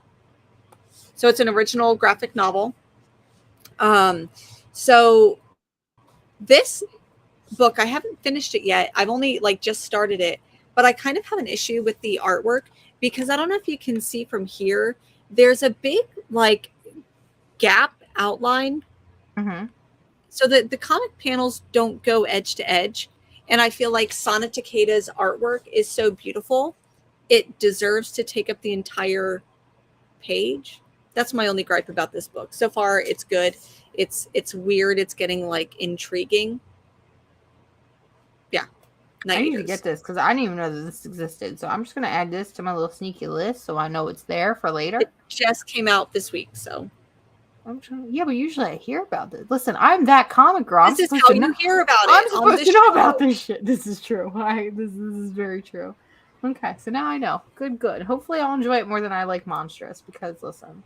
So it's an original graphic novel. So this book, I haven't finished it yet. I've only just started it, but I kind of have an issue with the artwork because I don't know if you can see from here. There's a big gap outline. Mm-hmm. So that the comic panels don't go edge to edge. And I feel like Sana Takeda's artwork is so beautiful. It deserves to take up the entire page. That's my only gripe about this book. So far, it's good. It's weird. It's getting intriguing. Yeah. I need to get this because I didn't even know that this existed. So I'm just going to add this to my little sneaky list so I know it's there for later. It just came out this week, so. Yeah, but usually I hear about this. Listen, I'm that comic girl. This is how you hear about it. I'm supposed to know about this shit. This is true. This is very true. Okay, so now I know. Good. Hopefully I'll enjoy it more than I like Monstrous because, listen,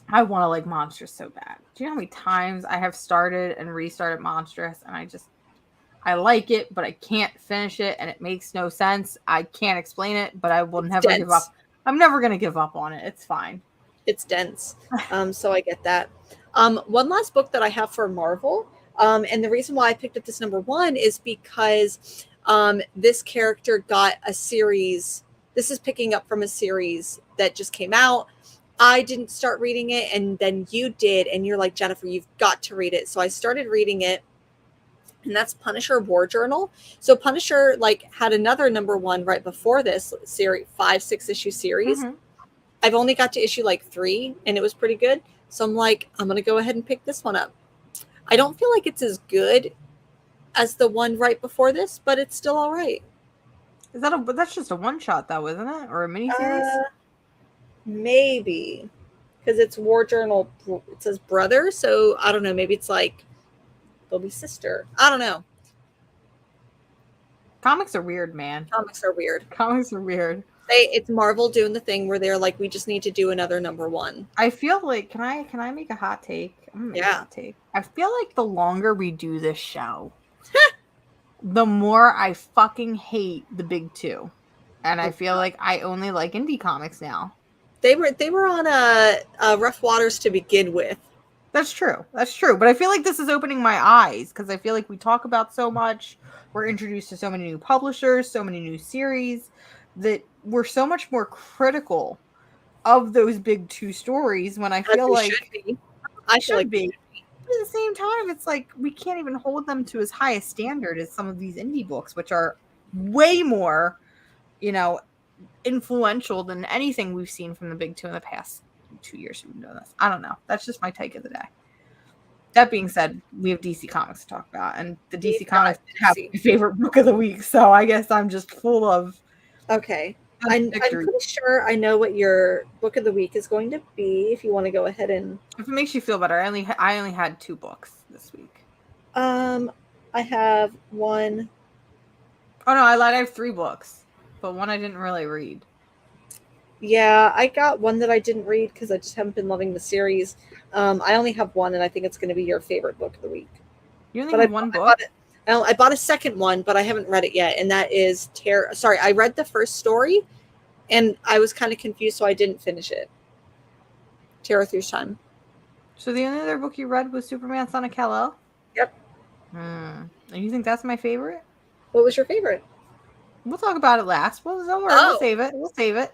I want to like Monstrous so bad. Do you know how many times I have started and restarted Monstrous and I like it, but I can't finish it and it makes no sense. I can't explain it, but I will never give up. I'm never going to give up on it. It's fine. It's dense. So I get that. One last book that I have for Marvel, and the reason why I picked up this number one is because this character got a series. This is picking up from a series that just came out. I didn't start reading it, and then you did, and you're like, Jennifer, you've got to read it. So I started reading it, and that's Punisher War Journal. So Punisher had another number one right before this series, 5-6 issue series. Mm-hmm. I've only got to issue 3, and it was pretty good. So I'm going to go ahead and pick this one up. I don't feel like it's as good as the one right before this, but it's still all right. But that's just a one shot though, isn't it? Or a miniseries? Maybe. Because it's War Journal, it says brother, so I don't know, maybe it's like they'll be sister. I don't know. Comics are weird, man. Comics are weird. Comics are weird. It's Marvel doing the thing where they're like, we just need to do another number one. I feel like can I make a hot take? I'm gonna make a Yeah. hot take. I feel like the longer we do this show, the more I fucking hate the big two. And I feel like I only like indie comics now. They were on a rough waters to begin with. That's true. That's true. But I feel like this is opening my eyes because I feel like we talk about so much. We're introduced to so many new publishers, so many new series that we're so much more critical of those big two stories when I feel like I should be. But at the same time, it's like we can't even hold them to as high a standard as some of these indie books, which are way more, influential than anything we've seen from the big two in the past 2 years we've been doing this. I don't know. That's just my take of the day. That being said, we have DC Comics to talk about, and the DC Comics have my favorite book of the week, so I guess I'm just full of okay. I'm pretty sure I know what your book of the week is going to be. If you want to go ahead and, if it makes you feel better, I only had 2 books this week. I have one. Oh no, I lied. I have 3 books, but one I didn't really read. Yeah, I got one that I didn't read because I just haven't been loving the series. I only have one, and I think it's going to be your favorite book of the week. You only have one book? I bought a second one, but I haven't read it yet, and that is Sorry, I read the first story, and I was kind of confused, so I didn't finish it. Terror Through Time. So the only other book you read was Superman, Son of Kal-El? Yep. And you think that's my favorite? What was your favorite? We'll talk about it last. Well, don't worry. We'll save it.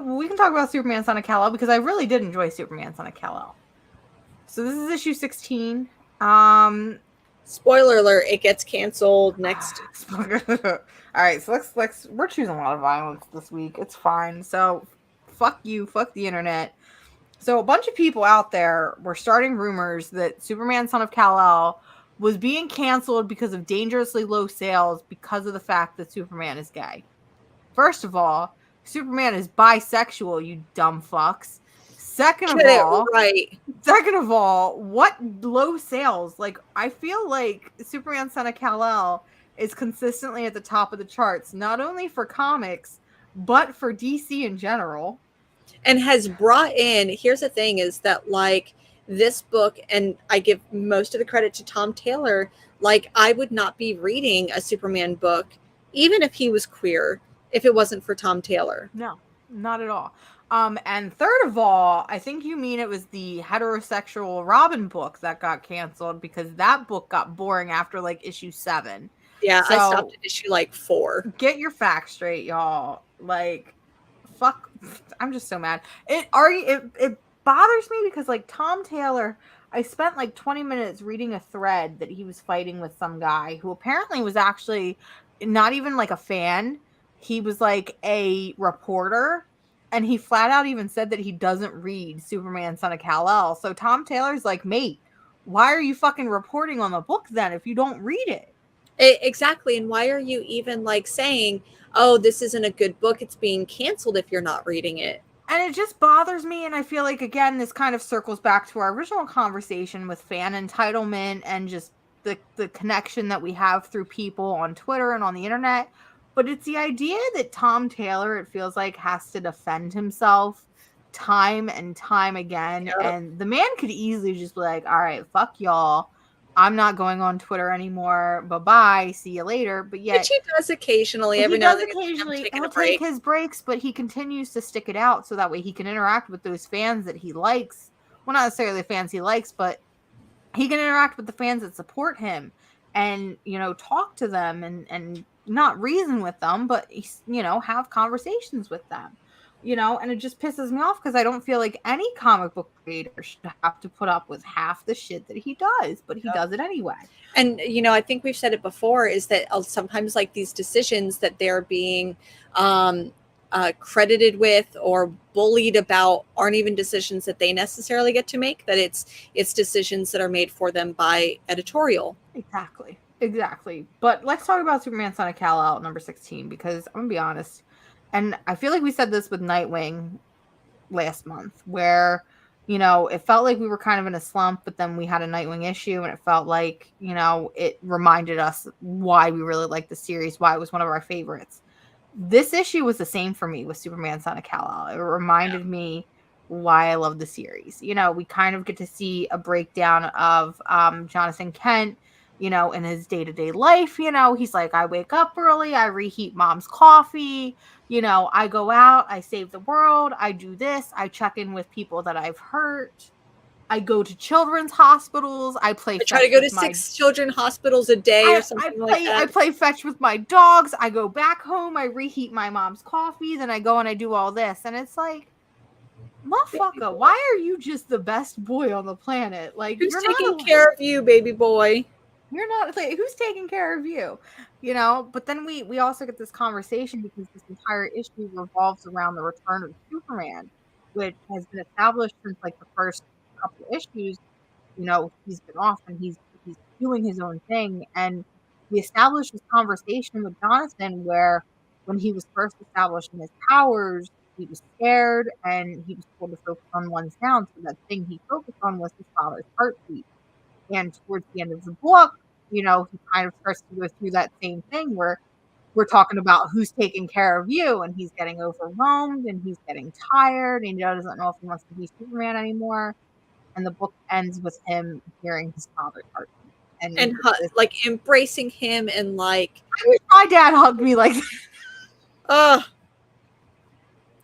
We can talk about Superman, Son of Kal-El because I really did enjoy Superman, Son of Kal-El. So this is issue 16. Spoiler alert, it gets canceled next. All right, so let's we're choosing a lot of violence this week. It's fine. So fuck you, fuck the internet. So a bunch of people out there were starting rumors that Superman, Son of Kal-El was being canceled because of dangerously low sales because of the fact that Superman is gay. First of all, Superman is bisexual, you dumb fucks. Second of all, what low sales? Like, I feel like Superman, Son of Kal-El is consistently at the top of the charts, not only for comics, but for DC in general. And has brought in, here's the thing, is that, like, this book, and I give most of the credit to Tom Taylor, like, I would not be reading a Superman book, even if he was queer, if it wasn't for Tom Taylor. No, not at all. And third of all, I think you mean it was the heterosexual Robin book that got canceled because that book got boring after like issue 7. Yeah, so, I stopped at issue like 4. Get your facts straight, y'all. Like, fuck, I'm just so mad. It bothers me because like Tom Taylor, I spent like 20 minutes reading a thread that he was fighting with some guy who apparently was actually not even like a fan. He was like a reporter. And he flat out even said that he doesn't read Superman, Son of Kal-El. So Tom Taylor's like, mate, why are you fucking reporting on the book then if you don't read it? Exactly. And why are you even like saying, oh, this isn't a good book, it's being canceled if you're not reading it? And it just bothers me. And I feel like, again, this kind of circles back to our original conversation with fan entitlement and just the connection that we have through people on Twitter and on the internet. But it's the idea that Tom Taylor, it feels like, has to defend himself time and time again. Yep. And the man could easily just be like, all right, fuck y'all. I'm not going on Twitter anymore. Bye-bye. See you later. But yet... Which he does occasionally. Every now and then he'll take his breaks, but he continues to stick it out so that way he can interact with those fans that he likes. Well, not necessarily the fans he likes, but he can interact with the fans that support him and, talk to them and not reason with them, but, have conversations with them, and it just pisses me off because I don't feel like any comic book creator should have to put up with half the shit that he does, but he does it anyway. And, I think we've said it before is that sometimes like these decisions that they're being credited with or bullied about aren't even decisions that they necessarily get to make, that it's decisions that are made for them by editorial. Exactly. Exactly. But let's talk about Superman Son of Kal-El number 16, because I'm gonna be honest, and I feel like we said this with Nightwing last month, where it felt like we were kind of in a slump, but then we had a Nightwing issue and it felt like it reminded us why we really liked the series, why it was one of our favorites. This issue was the same for me with Superman Son of Kal-El. It reminded me why I love the series. We kind of get to see a breakdown of Jonathan Kent, in his day-to-day life. He's like, I wake up early, I reheat mom's coffee, I go out, I save the world, I do this, I check in with people that I've hurt, I go to children's hospitals, I play I try to go to 6 children hospitals a day or something like that. I play fetch with my dogs, I go back home, I reheat my mom's coffee, then I go and I do all this. And it's like, motherfucker, why are you just the best boy on the planet? Like, who's you're taking not care of you, baby boy? You're not like, who's taking care of you? But then we also get this conversation because this entire issue revolves around the return of Superman, which has been established since like the first couple of issues. He's been off and he's doing his own thing. And we established this conversation with Jonathan where when he was first establishing his powers, he was scared and he was told to focus on one sound. So that thing he focused on was his father's heartbeat. And towards the end of the book, he kind of starts to go through that same thing where we're talking about who's taking care of you, and he's getting overwhelmed and he's getting tired and he doesn't know if he wants to be Superman anymore. And the book ends with him hearing his father's heartbeat And like embracing him and like, I wish my dad hugged me like that.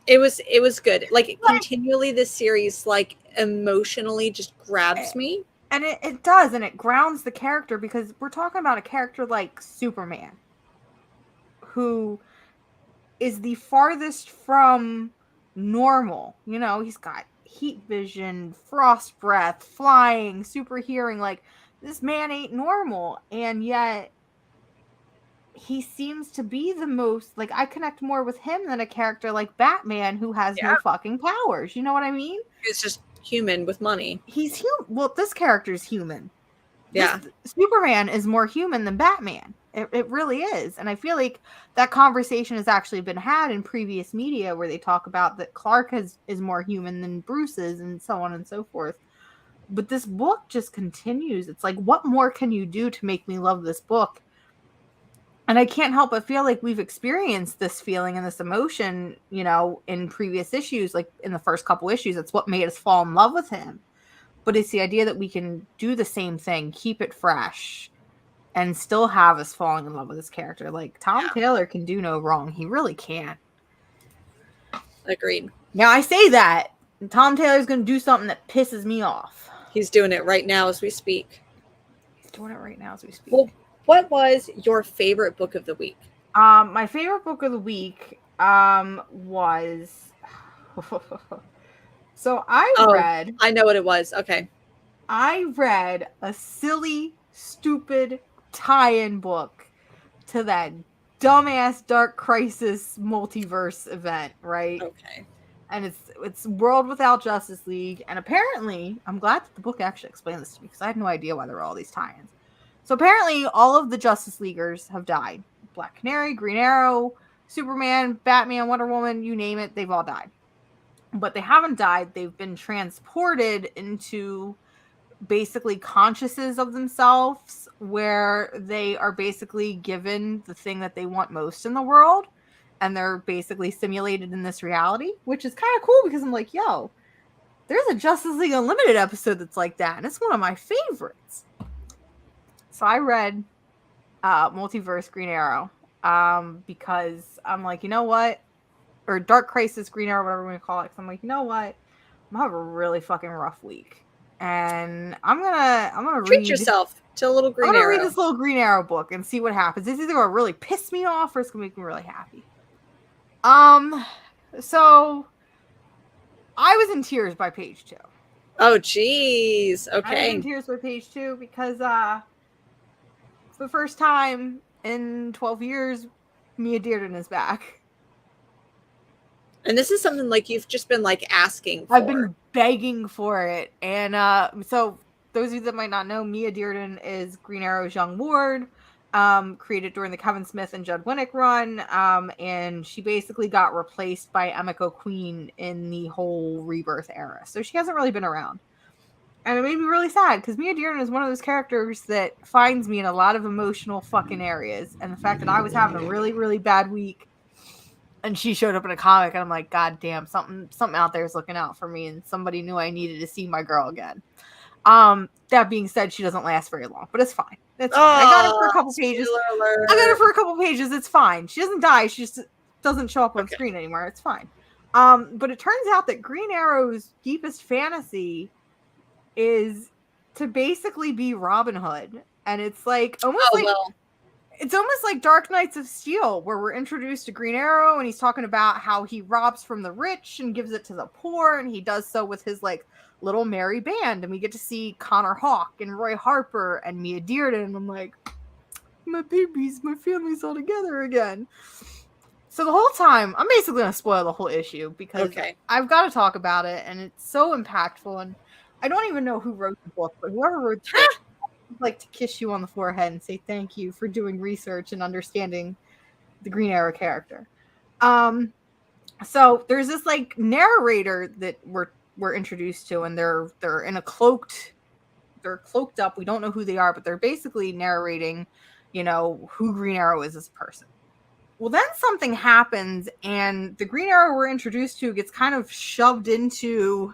It was good. Like continually this series like emotionally just grabs me. And it does, and it grounds the character, because we're talking about a character like Superman, who is the farthest from normal. He's got heat vision, frost breath, flying, super hearing. Like, this man ain't normal, and yet he seems to be the most, like, I connect more with him than a character like Batman, who has no fucking powers. You know what I mean? It's just human with money. He's human. Well, this character's human. Yeah. Superman is more human than Batman. It really is. And I feel like that conversation has actually been had in previous media where they talk about that Clark is more human than Bruce is, and so on and so forth. But this book just continues. It's like, what more can you do to make me love this book? And I can't help but feel like we've experienced this feeling and this emotion, in previous issues, like in the first couple issues. It's what made us fall in love with him. But it's the idea that we can do the same thing, keep it fresh, and still have us falling in love with this character. Like, Tom Taylor can do no wrong. He really can. Agreed. Now, I say that, and Tom Taylor's going to do something that pisses me off. He's doing it right now as we speak. Well, what was your favorite book of the week? My favorite book of the week was so I know what it was. Okay. I read a silly, stupid tie-in book to that dumbass Dark Crisis multiverse event, right? Okay. And it's World Without Justice League, and apparently, I'm glad that the book actually explained this to me, because I had no idea why there were all these tie-ins. So apparently, all of the Justice Leaguers have died. Black Canary, Green Arrow, Superman, Batman, Wonder Woman, you name it, they've all died. But they haven't died. They've been transported into basically consciousness of themselves, where they are basically given the thing that they want most in the world, and they're basically simulated in this reality, which is kind of cool, because I'm like, yo, there's a Justice League Unlimited episode that's like that, and it's one of my favorites. So I read Multiverse Green Arrow because I'm like, you know what? Or Dark Crisis Green Arrow, whatever we call it. Because I'm like, you know what? I'm gonna have a really fucking rough week, and I'm gonna treat yourself to a little Green Arrow. I'm gonna read this little Green Arrow book and see what happens. It's either gonna really piss me off or it's gonna make me really happy. So I was in tears by page 2. Oh, geez. Okay. I was in tears by page 2 because for the first time in 12 years, Mia Dearden is back. And this is something like you've just been like asking for. I've been begging for it. And so those of you that might not know, Mia Dearden is Green Arrow's young ward. created during the Kevin Smith and Judd Winnick run, and she basically got replaced by Emiko Queen in the whole Rebirth era. So she hasn't really been around. And it made me really sad because Mia Dearden is one of those characters that finds me in a lot of emotional fucking areas. And the fact that I was having a really, really bad week and she showed up in a comic and I'm like, God damn, something out there is looking out for me, and somebody knew I needed to see my girl again. That being said, she doesn't last very long, but it's fine. It's fine. I got her for a couple pages. It's fine. She doesn't die. She just doesn't show up on screen anymore. It's fine. But it turns out that Green Arrow's deepest fantasy is to basically be Robin Hood. And it's like it's almost like Dark Knights of Steel, where we're introduced to Green Arrow and he's talking about how he robs from the rich and gives it to the poor, and he does so with his like little merry band, and we get to see Connor Hawke and Roy Harper and Mia Dearden, and I'm like, my babies, my family's all together again. So the whole time, I'm basically going to spoil the whole issue because I've got to talk about it, and it's so impactful, and I don't even know who wrote the book, but whoever wrote the book, I'd like to kiss you on the forehead and say thank you for doing research and understanding the Green Arrow character. So there's this like narrator that we're introduced to, and they're in a cloaked up. We don't know who they are, but they're basically narrating, you know, who Green Arrow is as a person. Well, then something happens, and the Green Arrow we're introduced to gets kind of shoved into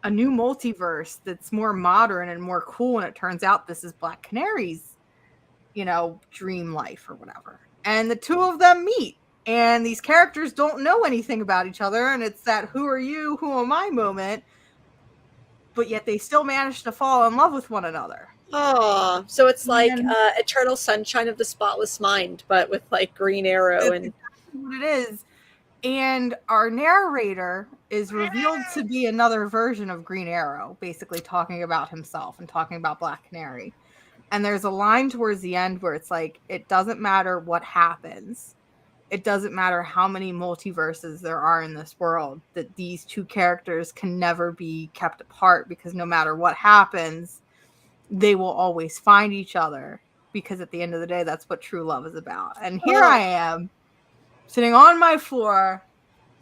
a new multiverse that's more modern and more cool, and it turns out this is Black Canary's, you know, dream life or whatever. And the two of them meet, and these characters don't know anything about each other, and it's that who are you, who am I moment, but yet they still manage to fall in love with one another. Oh, so it's like Eternal Sunshine of the Spotless Mind, but with like Green Arrow. And exactly what it is. And our narrator is revealed to be another version of Green Arrow, basically talking about himself and talking about Black Canary. And there's a line towards the end where it's like, it doesn't matter what happens. It doesn't matter how many multiverses there are in this world, that these two characters can never be kept apart, because no matter what happens, they will always find each other, because at the end of the day, that's what true love is about. And here I am, sitting on my floor,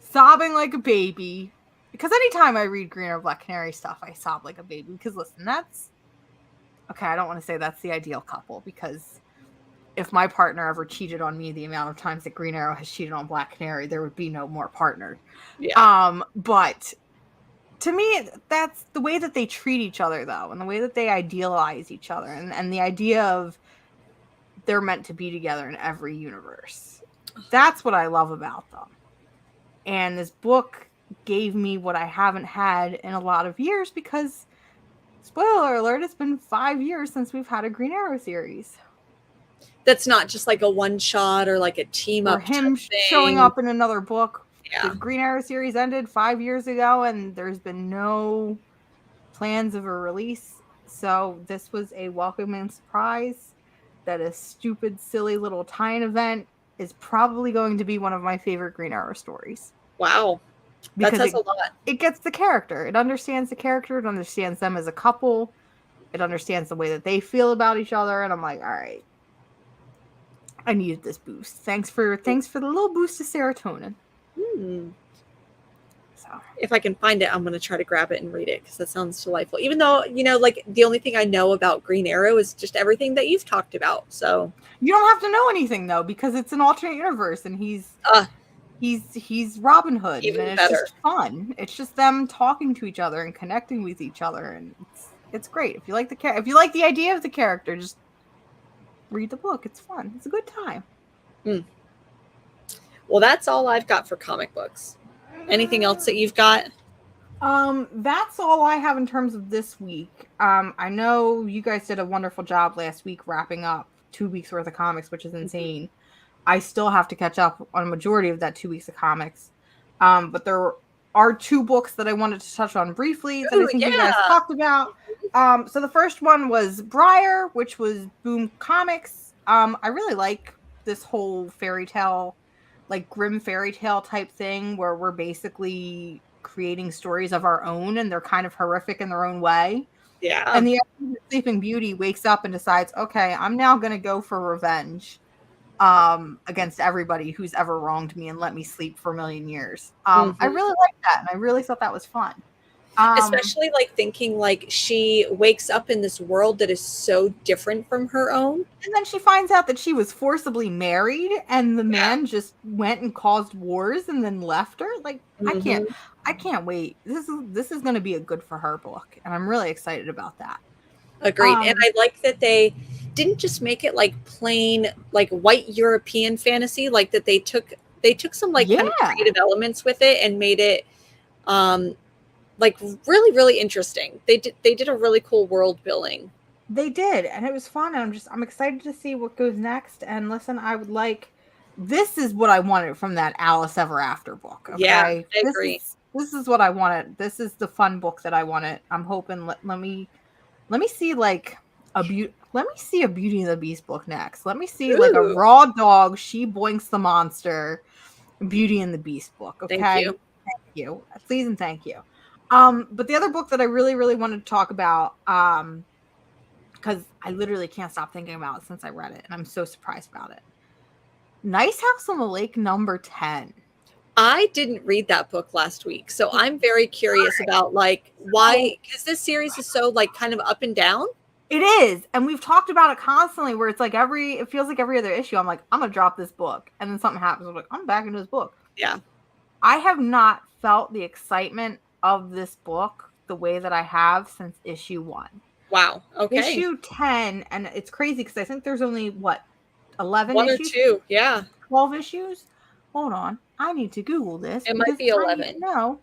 sobbing like a baby, because anytime I read Green or Black Canary stuff, I sob like a baby, because listen, that's okay. I don't want to say that's the ideal couple, because if my partner ever cheated on me the amount of times that Green Arrow has cheated on Black Canary, there would be no more partner. Yeah. But to me, that's the way that they treat each other, though, and the way that they idealize each other, and the idea of they're meant to be together in every universe. That's what I love about them. And this book gave me what I haven't had in a lot of years, because, spoiler alert, it's been 5 years since we've had a Green Arrow series. That's not just like a one shot or like a team up. Or him showing up in another book. Yeah. The Green Arrow series ended 5 years ago, and there's been no plans of a release. So this was a welcoming surprise that a stupid, silly little tie-in event is probably going to be one of my favorite Green Arrow stories. Wow. That says a lot. It gets the character. It understands the character. It understands them as a couple. It understands the way that they feel about each other. And I'm like, all right, I needed this boost. Thanks for the little boost of serotonin. So if I can find it, I'm going to try to grab it and read it, because that sounds delightful. Even though, you know, like the only thing I know about Green Arrow is just everything that you've talked about. So you don't have to know anything, though, because it's an alternate universe, and he's Robin Hood, even and it's better. Just fun. It's just them talking to each other and connecting with each other, and it's great. If you like the idea of the character, just read the book. It's fun. It's a good time. Well, that's all I've got for comic books. Anything else that you've got? That's all I have in terms of this week. I know you guys did a wonderful job last week wrapping up 2 weeks worth of comics, which is insane. I still have to catch up on a majority of that 2 weeks of comics. But there are 2 books that I wanted to touch on briefly that I think you guys talked about. So the first one was Briar, which was Boom Comics. I really like this whole fairy tale, like grim fairy tale type thing, where we're basically creating stories of our own, and they're kind of horrific in their own way. Yeah. And the Sleeping Beauty wakes up and decides, okay, I'm now going to go for revenge against everybody who's ever wronged me and let me sleep for a million years. I really liked that, and I really thought that was fun. Especially like thinking like she wakes up in this world that is so different from her own. And then she finds out that she was forcibly married and the man just went and caused wars and then left her. Like, I can't wait. This is going to be a good for her book, and I'm really excited about that. Agreed. And I like that they didn't just make it like plain like white European fantasy, like that they took some like kind of creative elements with it and made it like really, really interesting. They did a really cool world building. They did, and it was fun. And I'm excited to see what goes next. And listen, I would like, this is what I wanted from that Alice Ever After book. Okay? Yeah, I agree. This is what I wanted. This is the fun book that I wanted. I'm hoping. Let me see like let me see a Beauty and the Beast book next. Let me see like a raw dog, she boinks the monster, Beauty and the Beast book. Okay, thank you, please and thank you. But the other book that I really, really wanted to talk about, because I literally can't stop thinking about it since I read it, and I'm so surprised about it. Nice House on the Lake number 10. I didn't read that book last week, so I'm very curious about like why, because this series is so like kind of up and down. It is, and we've talked about it constantly. Where it's like it feels like every other issue, I'm like, I'm gonna drop this book, and then something happens. I'm like, I'm back into this book. Yeah, I have not felt the excitement of this book the way that I have since issue 1. Wow. Okay. Issue 10, and it's crazy because I think there's only 11 1 issues? or 2, yeah. 12 issues? Hold on. I need to Google this. It might be 11. No.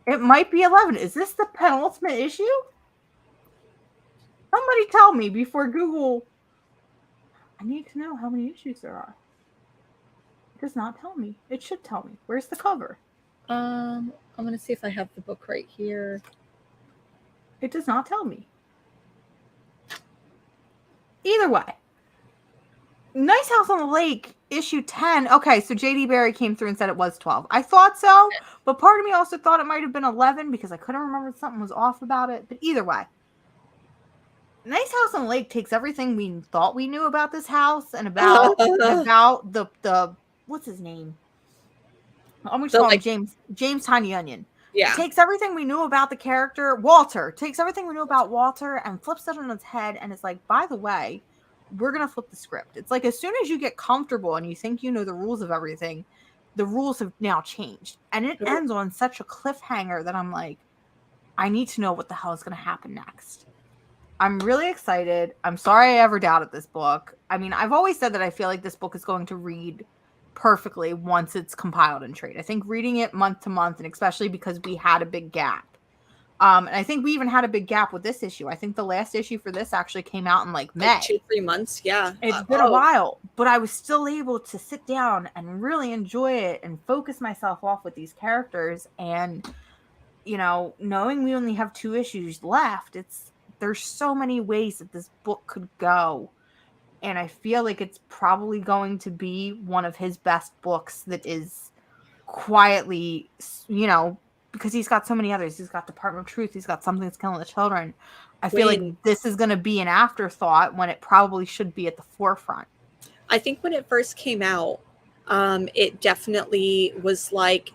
It might be 11. Is this the penultimate issue? Somebody tell me before Google. I need to know how many issues there are. It does not tell me. It should tell me. Where's the cover? I'm going to see if I have the book right here. It does not tell me. Either way. Nice House on the Lake, issue 10. Okay, so J.D. Barry came through and said it was 12. I thought so, but part of me also thought it might have been 11 because I couldn't remember if something was off about it. But either way, Nice House on the Lake takes everything we thought we knew about this house and about the what's his name? I'm going to call him James Tiny Onion. Yeah. Takes everything we knew about the character, Walter. Takes everything we knew about Walter and flips it on its head and is like, by the way, we're going to flip the script. It's like as soon as you get comfortable and you think you know the rules of everything, the rules have now changed. And it ends on such a cliffhanger that I'm like, I need to know what the hell is going to happen next. I'm really excited. I'm sorry I ever doubted this book. I mean, I've always said that I feel like this book is going to read perfectly once it's compiled and trade. I think reading it month to month, and especially because we had a big gap. And I think we even had a big gap with this issue. I think the last issue for this actually came out in like May. Like 2-3 months, yeah. It's been a while, but I was still able to sit down and really enjoy it and focus myself off with these characters. And, you know, knowing we only have 2 issues left, there's so many ways that this book could go. And I feel like it's probably going to be one of his best books that is quietly, you know, because he's got so many others. He's got Department of Truth. He's got Something That's Killing the Children. I feel like this is going to be an afterthought when it probably should be at the forefront. I think when it first came out, it definitely was like,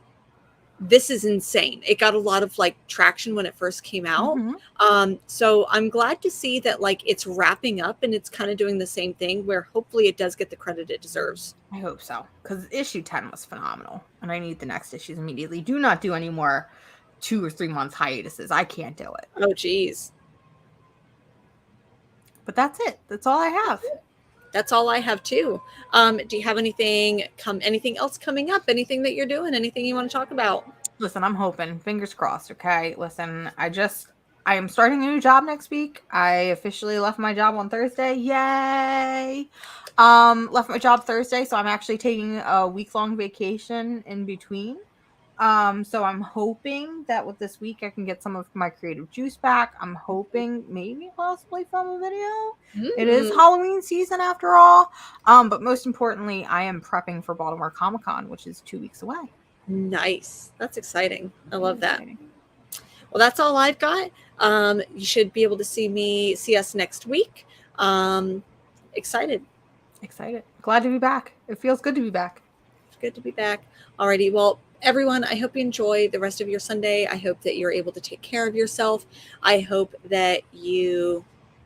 this is insane. It got a lot of like traction when it first came out. Mm-hmm. So I'm glad to see that like it's wrapping up and it's kind of doing the same thing where hopefully it does get the credit it deserves. I hope so, because issue 10 was phenomenal and I need the next issues immediately. Do not do any more 2 or 3 month hiatuses. I can't do it. Oh geez. But that's it. That's all I have. That's all I have too. Do you have anything else coming up? Anything that you're doing? Anything you want to talk about? Listen, I'm hoping. Fingers crossed, okay? Listen, I am starting a new job next week. I officially left my job on Thursday. Yay! Left my job Thursday, so I'm actually taking a week-long vacation in between. So I'm hoping that with this week I can get some of my creative juice back. I'm hoping maybe possibly film a video. It is Halloween season after all. But most importantly, I am prepping for Baltimore Comic-Con, which is 2 weeks away. Nice. That's exciting. I love that. Well, that's all I've got. You should be able to see us next week. Excited. Glad to be back. It feels good to be back. It's good to be back. Alrighty. Well, everyone, I hope you enjoy the rest of your Sunday. I hope that you're able to take care of yourself. I hope that you,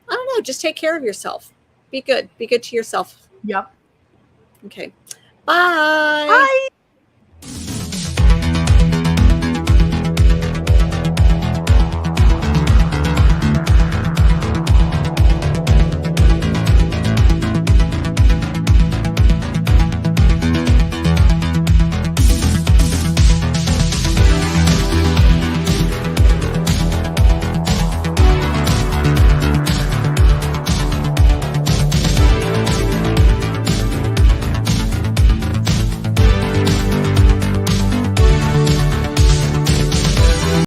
I don't know, just take care of yourself. Be good. Be good to yourself. Yep. Okay. Bye. Bye.